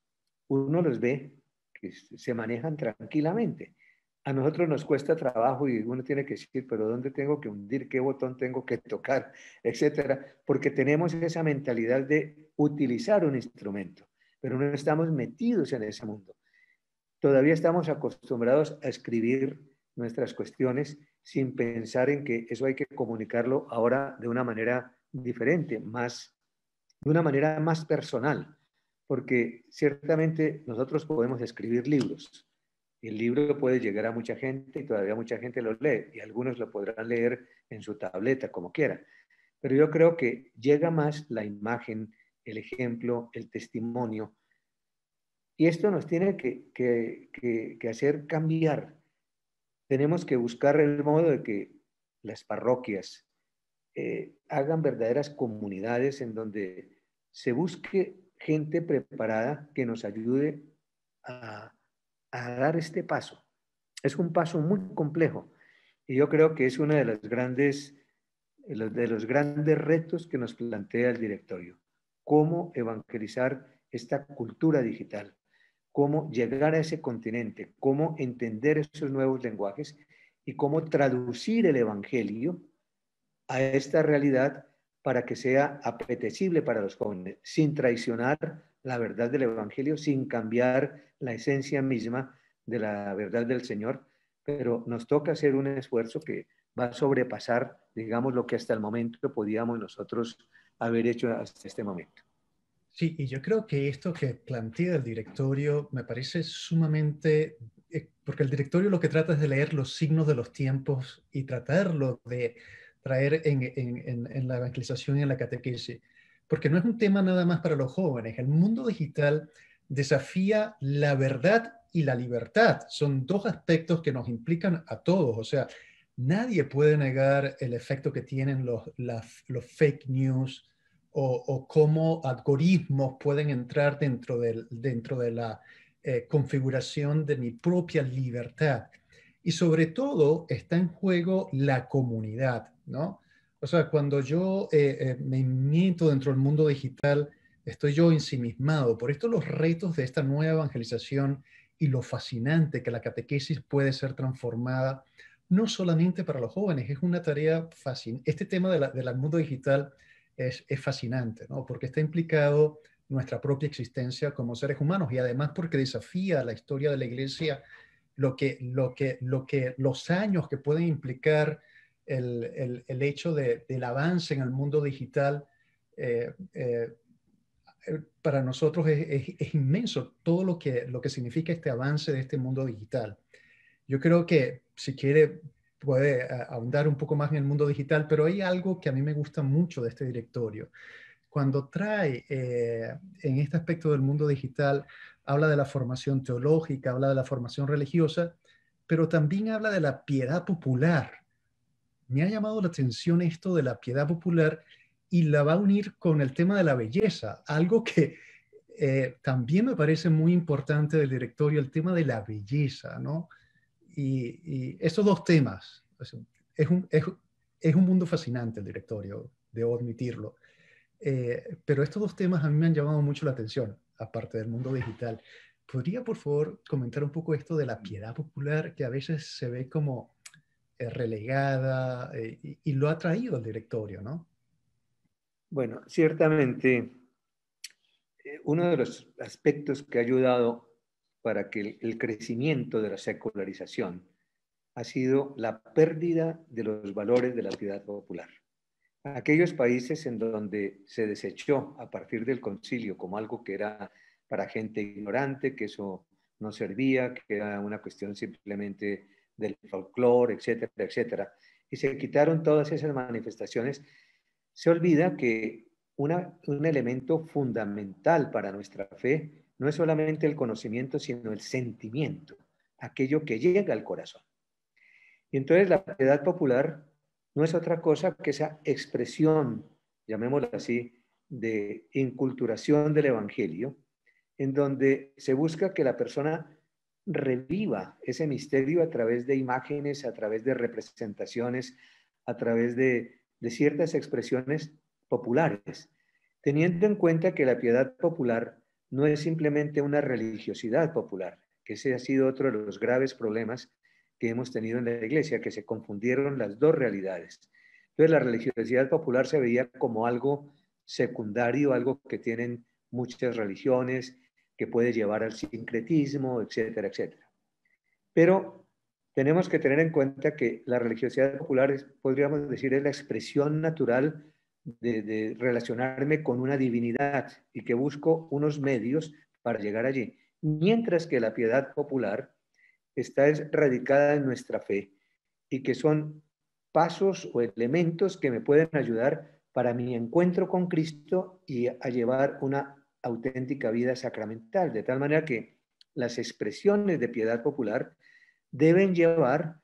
uno los ve que se manejan tranquilamente. A nosotros nos cuesta trabajo y uno tiene que decir, pero ¿dónde tengo que hundir? ¿Qué botón tengo que tocar? Etcétera, porque tenemos esa mentalidad de utilizar un instrumento, pero no estamos metidos en ese mundo. Todavía estamos acostumbrados a escribir nuestras cuestiones sin pensar en que eso hay que comunicarlo ahora de una manera diferente, de una manera más personal, porque ciertamente nosotros podemos escribir libros. El libro puede llegar a mucha gente y todavía mucha gente lo lee y algunos lo podrán leer en su tableta, como quiera. Pero yo creo que llega más la imagen, el ejemplo, el testimonio. Y esto nos tiene que hacer cambiar. Tenemos que buscar el modo de que las parroquias hagan verdaderas comunidades en donde se busque gente preparada que nos ayude a, a dar este paso. Es un paso muy complejo y yo creo que es uno de los grandes retos que nos plantea el directorio. Cómo evangelizar esta cultura digital, cómo llegar a ese continente, cómo entender esos nuevos lenguajes y cómo traducir el evangelio a esta realidad para que sea apetecible para los jóvenes, sin traicionar la verdad del evangelio, sin cambiar la esencia misma de la verdad del Señor, pero nos toca hacer un esfuerzo que va a sobrepasar, digamos, lo que hasta el momento podíamos nosotros haber hecho hasta este momento. Sí, y yo creo que esto que plantea el directorio me parece sumamente, porque el directorio lo que trata es de leer los signos de los tiempos y tratarlo de traer en la evangelización y en la catequesis, porque no es un tema nada más para los jóvenes. El mundo digital desafía la verdad y la libertad. Son dos aspectos que nos implican a todos. O sea, nadie puede negar el efecto que tienen los fake news o cómo algoritmos pueden entrar dentro de la configuración de mi propia libertad. Y sobre todo está en juego la comunidad, ¿no? O sea, cuando yo me meto dentro del mundo digital, estoy yo ensimismado. Por esto los retos de esta nueva evangelización y lo fascinante que la catequesis puede ser transformada, no solamente para los jóvenes, es una tarea fascinante. Este tema del mundo digital es fascinante, ¿no? Porque está implicado nuestra propia existencia como seres humanos y además porque desafía la historia de la iglesia, los años que pueden implicar el hecho del avance en el mundo digital. eh, eh, para nosotros es inmenso todo lo que significa este avance de este mundo digital. Yo creo que si quiere puede ahondar un poco más en el mundo digital, pero hay algo que a mí me gusta mucho de este directorio. Cuando trae en este aspecto del mundo digital, habla de la formación teológica, habla de la formación religiosa, pero también habla de la piedad popular. Me ha llamado la atención esto de la piedad popular y la va a unir con el tema de la belleza, algo que también me parece muy importante del directorio, el tema de la belleza, ¿no? Y estos dos temas, es un, es, es un mundo fascinante el directorio, debo admitirlo. Pero estos dos temas a mí me han llamado mucho la atención, aparte del mundo digital. ¿Podría, por favor, comentar un poco esto de la piedad popular que a veces se ve como relegada y lo ha traído el directorio, ¿no? Bueno, ciertamente uno de los aspectos que ha ayudado para que el crecimiento de la secularización ha sido la pérdida de los valores de la piedad popular. aquellos países en donde se desechó a partir del concilio como algo que era para gente ignorante, que eso no servía, que era una cuestión simplemente del folclore, etcétera, etcétera, y se quitaron todas esas manifestaciones, se olvida que un elemento fundamental para nuestra fe no es solamente el conocimiento, sino el sentimiento, aquello que llega al corazón. Y entonces la piedad popular no es otra cosa que esa expresión, llamémosla así, de inculturación del Evangelio, en donde se busca que la persona reviva ese misterio a través de imágenes, a través de representaciones, a través de ciertas expresiones populares, teniendo en cuenta que la piedad popular no es simplemente una religiosidad popular, que ese ha sido otro de los graves problemas que hemos tenido en la iglesia, que se confundieron las dos realidades. Entonces la religiosidad popular se veía como algo secundario, algo que tienen muchas religiones, que puede llevar al sincretismo, etcétera, etcétera. Pero tenemos que tener en cuenta que la religiosidad popular podríamos decir, es la expresión natural de relacionarme con una divinidad y que busco unos medios para llegar allí. Mientras que la piedad popular está radicada en nuestra fe y que son pasos o elementos que me pueden ayudar para mi encuentro con Cristo y a llevar una auténtica vida sacramental, de tal manera que las expresiones de piedad popular deben llevar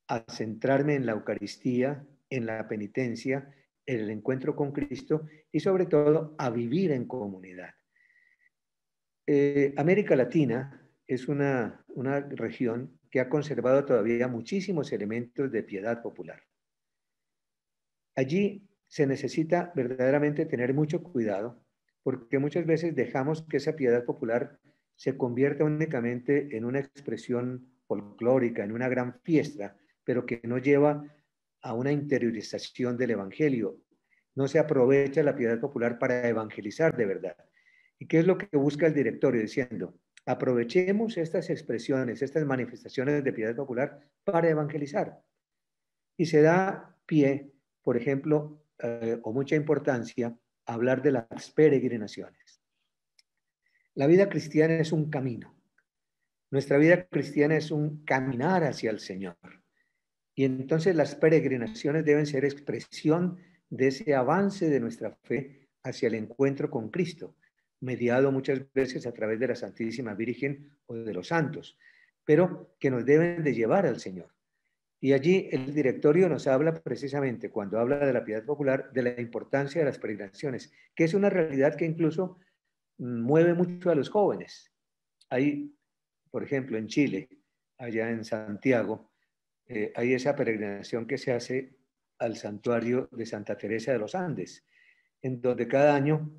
a centrarme en la Eucaristía, en la penitencia, en el encuentro con Cristo y sobre todo a vivir en comunidad. América Latina es una región que ha conservado todavía muchísimos elementos de piedad popular. Allí se necesita verdaderamente tener mucho cuidado porque muchas veces dejamos que esa piedad popular se convierta únicamente en una expresión folclórica, en una gran fiesta, pero que no lleva a una interiorización del evangelio. No se aprovecha la piedad popular para evangelizar de verdad. ¿Y qué es lo que busca el directorio? Diciendo, aprovechemos estas expresiones, estas manifestaciones de piedad popular para evangelizar. Y se da pie, por ejemplo, o mucha importancia, a hablar de las peregrinaciones. La vida cristiana es un camino. Nuestra vida cristiana es un caminar hacia el Señor. Y entonces las peregrinaciones deben ser expresión de ese avance de nuestra fe hacia el encuentro con Cristo, mediado muchas veces a través de la Santísima Virgen o de los santos, pero que nos deben de llevar al Señor. Y allí el directorio nos habla precisamente, cuando habla de la piedad popular, de la importancia de las peregrinaciones, que es una realidad que incluso mueve mucho a los jóvenes. Hay, por ejemplo, en Chile, allá en Santiago, hay esa peregrinación que se hace al santuario de Santa Teresa de los Andes, en donde cada año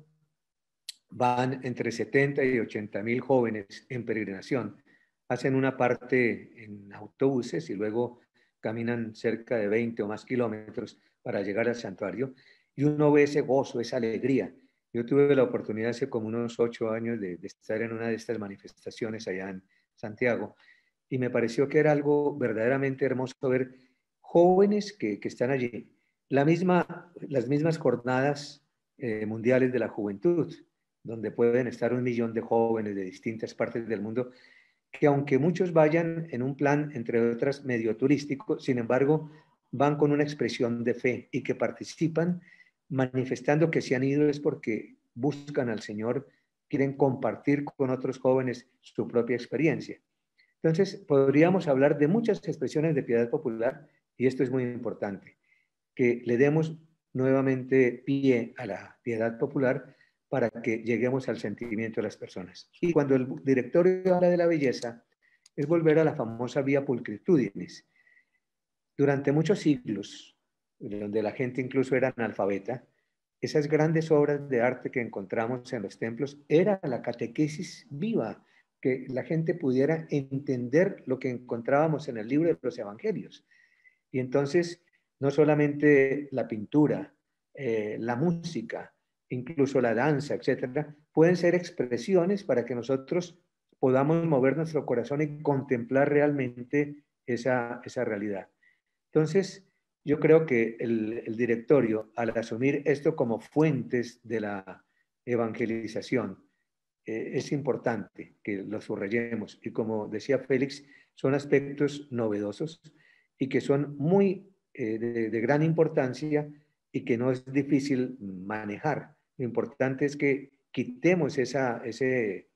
van entre 70 y 80,000 jóvenes en peregrinación. Hacen una parte en autobuses y luego caminan cerca de 20 o más kilómetros para llegar al santuario y uno ve ese gozo, esa alegría. Yo tuve la oportunidad hace como unos 8 años de estar en una de estas manifestaciones allá en Santiago y me pareció que era algo verdaderamente hermoso ver jóvenes que están allí. Las mismas jornadas mundiales de la juventud, donde pueden estar 1,000,000 de jóvenes de distintas partes del mundo, que aunque muchos vayan en un plan, entre otras, medio turístico, sin embargo, van con una expresión de fe y que participan manifestando que se han ido es porque buscan al Señor, quieren compartir con otros jóvenes su propia experiencia. Entonces, podríamos hablar de muchas expresiones de piedad popular y esto es muy importante, que le demos nuevamente pie a la piedad popular para que lleguemos al sentimiento de las personas. Y cuando el directorio habla de la belleza, es volver a la famosa vía pulchritudinis. Durante muchos siglos, donde la gente incluso era analfabeta, esas grandes obras de arte que encontramos en los templos era la catequesis viva, que la gente pudiera entender lo que encontrábamos en el libro de los evangelios. Y entonces, no solamente la pintura, la música, incluso la danza, etcétera, pueden ser expresiones para que nosotros podamos mover nuestro corazón y contemplar realmente esa realidad. Entonces, yo creo que el directorio, al asumir esto como fuentes de la evangelización, es importante que lo subrayemos. Y como decía Félix, son aspectos novedosos y que son muy de gran importancia y que no es difícil manejar. Lo importante es que quitemos ese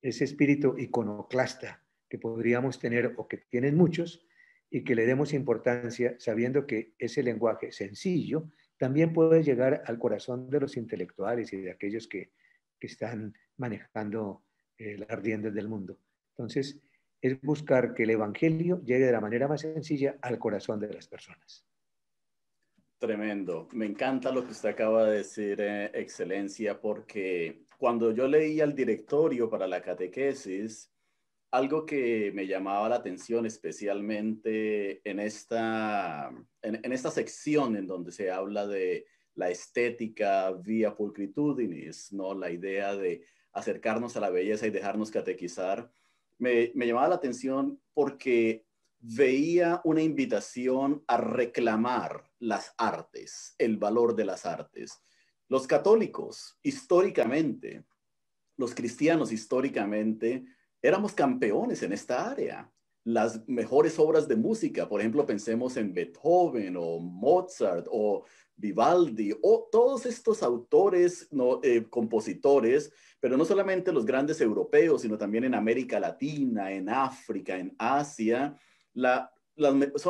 espíritu iconoclasta que podríamos tener o que tienen muchos y que le demos importancia sabiendo que ese lenguaje sencillo también puede llegar al corazón de los intelectuales y de aquellos que están manejando las riendas del mundo. Entonces, es buscar que el Evangelio llegue de la manera más sencilla al corazón de las personas. Tremendo. Me encanta lo que usted acaba de decir, Excelencia, porque cuando yo leía el directorio para la catequesis, algo que me llamaba la atención especialmente en esta sección en donde se habla de la estética via pulcritudinis, ¿no? La idea de acercarnos a la belleza y dejarnos catequizar, me llamaba la atención porque veía una invitación a reclamar las artes, el valor de las artes. Los católicos, históricamente, los cristianos, históricamente, éramos campeones en esta área. Las mejores obras de música, por ejemplo, pensemos en Beethoven o Mozart o Vivaldi o todos estos autores, ¿no? Compositores, pero no solamente los grandes europeos, sino también en América Latina, en África, en Asia.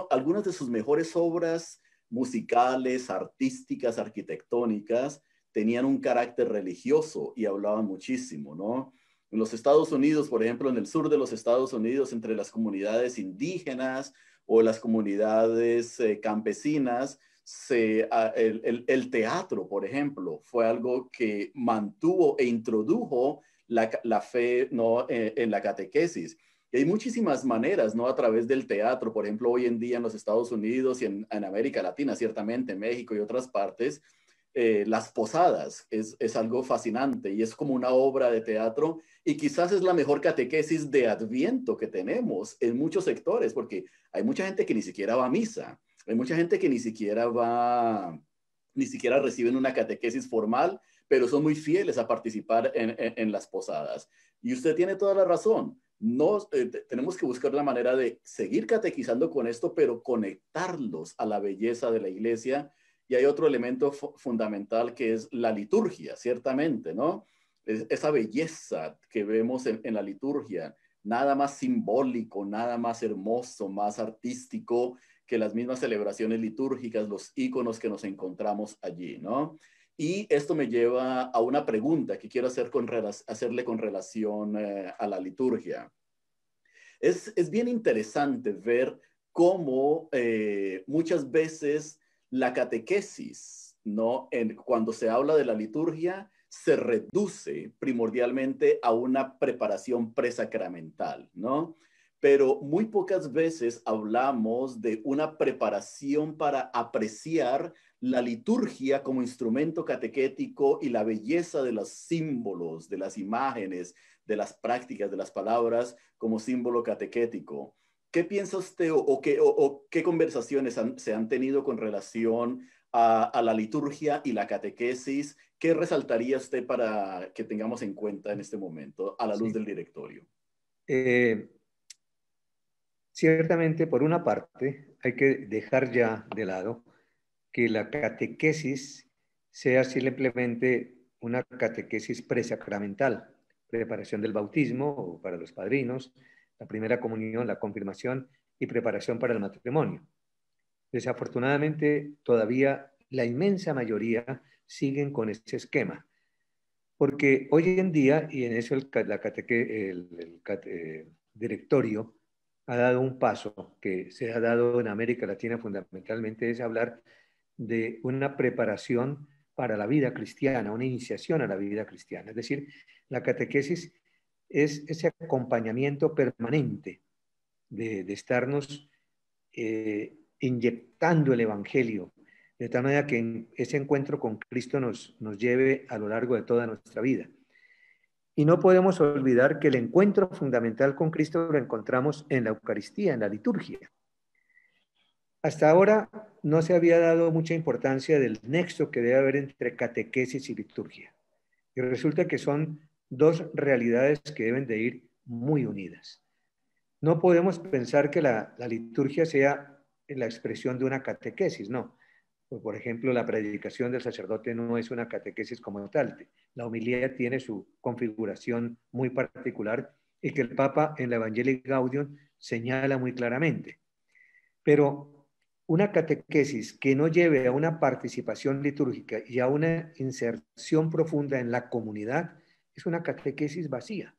Algunas de sus mejores obras musicales, artísticas, arquitectónicas, tenían un carácter religioso y hablaban muchísimo, ¿no? En los Estados Unidos, por ejemplo, en el sur de los Estados Unidos, entre las comunidades indígenas o las comunidades campesinas, el teatro, por ejemplo, fue algo que mantuvo e introdujo la fe, ¿no? En la catequesis. Y hay muchísimas maneras, ¿no? A través del teatro, por ejemplo, hoy en día en los Estados Unidos y en América Latina, ciertamente, en México y otras partes, las posadas es algo fascinante y es como una obra de teatro y quizás es la mejor catequesis de Adviento que tenemos en muchos sectores, porque hay mucha gente que ni siquiera va a misa, hay mucha gente que ni siquiera reciben una catequesis formal, pero son muy fieles a participar en las posadas. Y usted tiene toda la razón. No, tenemos que buscar la manera de seguir catequizando con esto, pero conectarlos a la belleza de la iglesia. Y hay otro elemento fundamental que es la liturgia, ciertamente, ¿no? Esa belleza que vemos en la liturgia, nada más simbólico, nada más hermoso, más artístico que las mismas celebraciones litúrgicas, los íconos que nos encontramos allí, ¿no? Y esto me lleva a una pregunta que quiero hacerle con relación a la liturgia. Es bien interesante ver cómo muchas veces la catequesis, ¿no? Cuando se habla de la liturgia, se reduce primordialmente a una preparación presacramental, ¿no? Pero muy pocas veces hablamos de una preparación para apreciar la liturgia como instrumento catequético y la belleza de los símbolos, de las imágenes, de las prácticas, de las palabras como símbolo catequético. ¿Qué piensa usted o qué conversaciones se han tenido con relación a la liturgia y la catequesis? ¿Qué resaltaría usted para que tengamos en cuenta en este momento a la luz del directorio? Ciertamente, por una parte, hay que dejar ya de lado que la catequesis sea simplemente una catequesis presacramental, preparación del bautismo o para los padrinos, la primera comunión, la confirmación y preparación para el matrimonio. Desafortunadamente, todavía la inmensa mayoría siguen con ese esquema, porque hoy en día, y en eso el directorio ha dado un paso que se ha dado en América Latina fundamentalmente, es hablar de una preparación para la vida cristiana, una iniciación a la vida cristiana. Es decir, la catequesis es ese acompañamiento permanente de estarnos inyectando el Evangelio, de tal manera que ese encuentro con Cristo nos lleve a lo largo de toda nuestra vida. Y no podemos olvidar que el encuentro fundamental con Cristo lo encontramos en la Eucaristía, en la liturgia. Hasta ahora no se había dado mucha importancia del nexo que debe haber entre catequesis y liturgia. Y resulta que son dos realidades que deben de ir muy unidas. No podemos pensar que la liturgia sea la expresión de una catequesis, no. Por ejemplo, la predicación del sacerdote no es una catequesis como tal. La homilía tiene su configuración muy particular y que el Papa en la Evangelii Gaudium señala muy claramente. Pero una catequesis que no lleve a una participación litúrgica y a una inserción profunda en la comunidad es una catequesis vacía.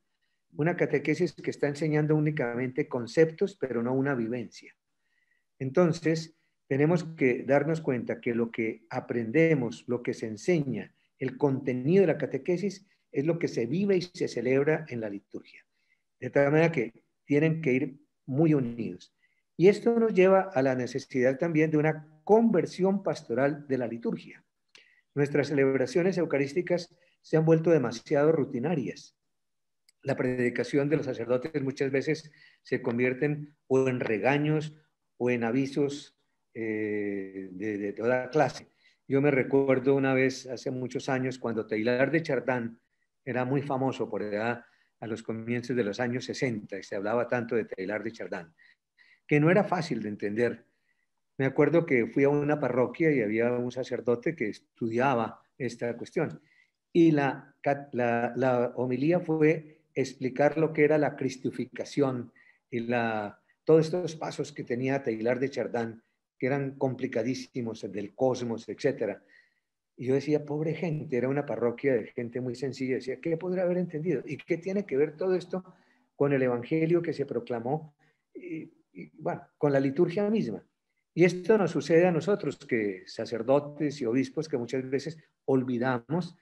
Una catequesis que está enseñando únicamente conceptos, pero no una vivencia. Entonces, tenemos que darnos cuenta que lo que aprendemos, lo que se enseña, el contenido de la catequesis es lo que se vive y se celebra en la liturgia. De tal manera que tienen que ir muy unidos. Y esto nos lleva a la necesidad también de una conversión pastoral de la liturgia. Nuestras celebraciones eucarísticas se han vuelto demasiado rutinarias. La predicación de los sacerdotes muchas veces se convierten o en regaños o en avisos de toda clase. Yo me recuerdo una vez, hace muchos años, cuando Teilhard de Chardin era muy famoso por allá a los comienzos de los años 60, y se hablaba tanto de Teilhard de Chardin, que no era fácil de entender. Me acuerdo que fui a una parroquia y había un sacerdote que estudiaba esta cuestión. Y la homilía fue explicar lo que era la cristificación y todos estos pasos que tenía Teilhard de Chardin, que eran complicadísimos, del cosmos, etc. Y yo decía, pobre gente, era una parroquia de gente muy sencilla. Decía, ¿qué podrá haber entendido? ¿Y qué tiene que ver todo esto con el evangelio que se proclamó? Y bueno, con la liturgia misma. Y esto nos sucede a nosotros, que sacerdotes y obispos, que muchas veces olvidamos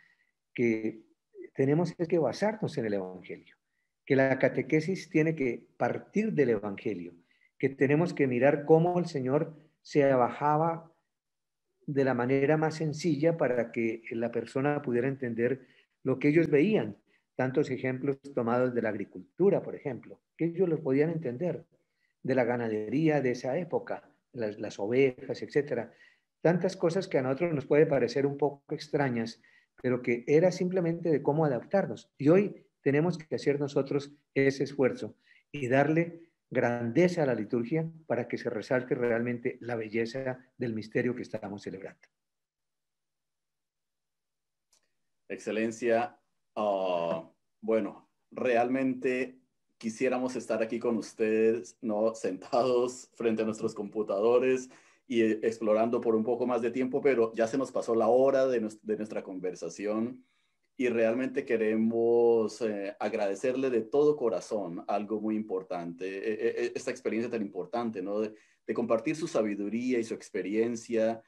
que tenemos que basarnos en el evangelio, que la catequesis tiene que partir del evangelio, que tenemos que mirar cómo el Señor se bajaba de la manera más sencilla para que la persona pudiera entender lo que ellos veían. Tantos ejemplos tomados de la agricultura, por ejemplo, que ellos lo podían entender, de la ganadería de esa época, las ovejas, etcétera. Tantas cosas que a nosotros nos puede parecer un poco extrañas, pero que era simplemente de cómo adaptarnos. Y hoy tenemos que hacer nosotros ese esfuerzo y darle grandeza a la liturgia para que se resalte realmente la belleza del misterio que estamos celebrando. Excelencia, bueno, realmente quisiéramos estar aquí con ustedes, ¿no? Sentados frente a nuestros computadores y explorando por un poco más de tiempo, pero ya se nos pasó la hora de nuestra conversación y realmente queremos agradecerle de todo corazón algo muy importante, esta experiencia tan importante, ¿no? De compartir su sabiduría y su experiencia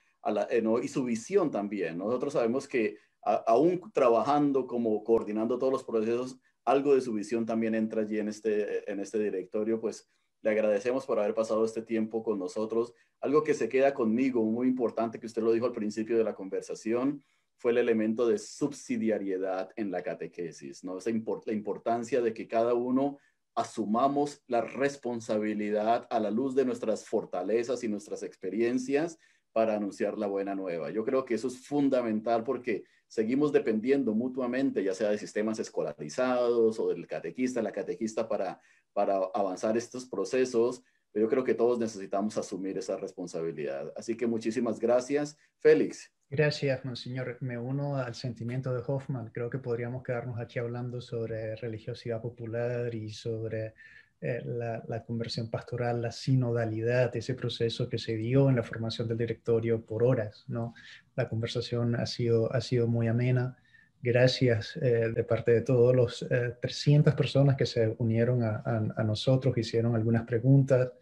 ¿no? Y su visión también. Nosotros sabemos que aún trabajando como coordinando todos los procesos, algo de su visión también entra allí en este directorio, pues le agradecemos por haber pasado este tiempo con nosotros. Algo que se queda conmigo, muy importante, que usted lo dijo al principio de la conversación, fue el elemento de subsidiariedad en la catequesis, ¿no? La importancia de que cada uno asumamos la responsabilidad a la luz de nuestras fortalezas y nuestras experiencias para anunciar la buena nueva. Yo creo que eso es fundamental porque seguimos dependiendo mutuamente, ya sea de sistemas escolarizados o del catequista, la catequista para avanzar estos procesos, pero yo creo que todos necesitamos asumir esa responsabilidad. Así que muchísimas gracias. Félix. Gracias, Monseñor. Me uno al sentimiento de Hoffman. Creo que podríamos quedarnos aquí hablando sobre religiosidad popular y sobre la conversión pastoral, la sinodalidad, ese proceso que se dio en la formación del directorio por horas, ¿no? La conversación ha sido muy amena. Gracias de parte de todos los 300 personas que se unieron a nosotros, hicieron algunas preguntas.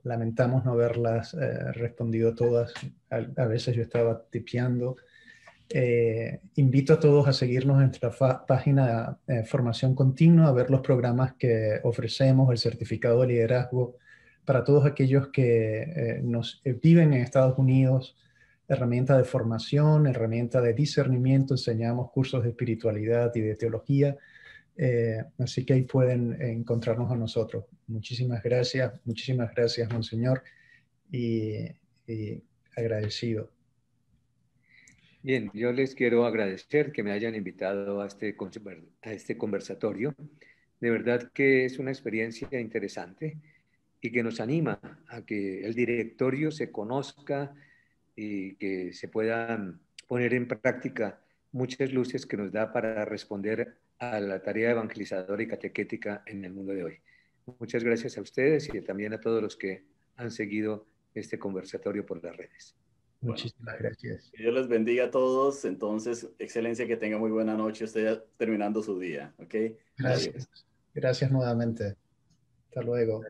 Lamentamos no haberlas respondido todas. A veces yo estaba tipeando. Invito a todos a seguirnos en nuestra página Formación Continua, a ver los programas que ofrecemos, el certificado de liderazgo para todos aquellos que viven en Estados Unidos, herramienta de formación, herramienta de discernimiento, enseñamos cursos de espiritualidad y de teología. Así que ahí pueden encontrarnos a nosotros. Muchísimas gracias, Monseñor. Y agradecido. Bien, yo les quiero agradecer que me hayan invitado a este conversatorio. De verdad que es una experiencia interesante y que nos anima a que el directorio se conozca y que se puedan poner en práctica muchas luces que nos da para responder a la tarea evangelizadora y catequética en el mundo de hoy. Muchas gracias a ustedes y también a todos los que han seguido este conversatorio por las redes. Bueno, Muchísimas gracias. que Dios les bendiga a todos. Entonces, excelencia, que tenga muy buena noche. Usted terminando su día. ¿Ok? Adiós. Gracias. Gracias nuevamente. Hasta luego.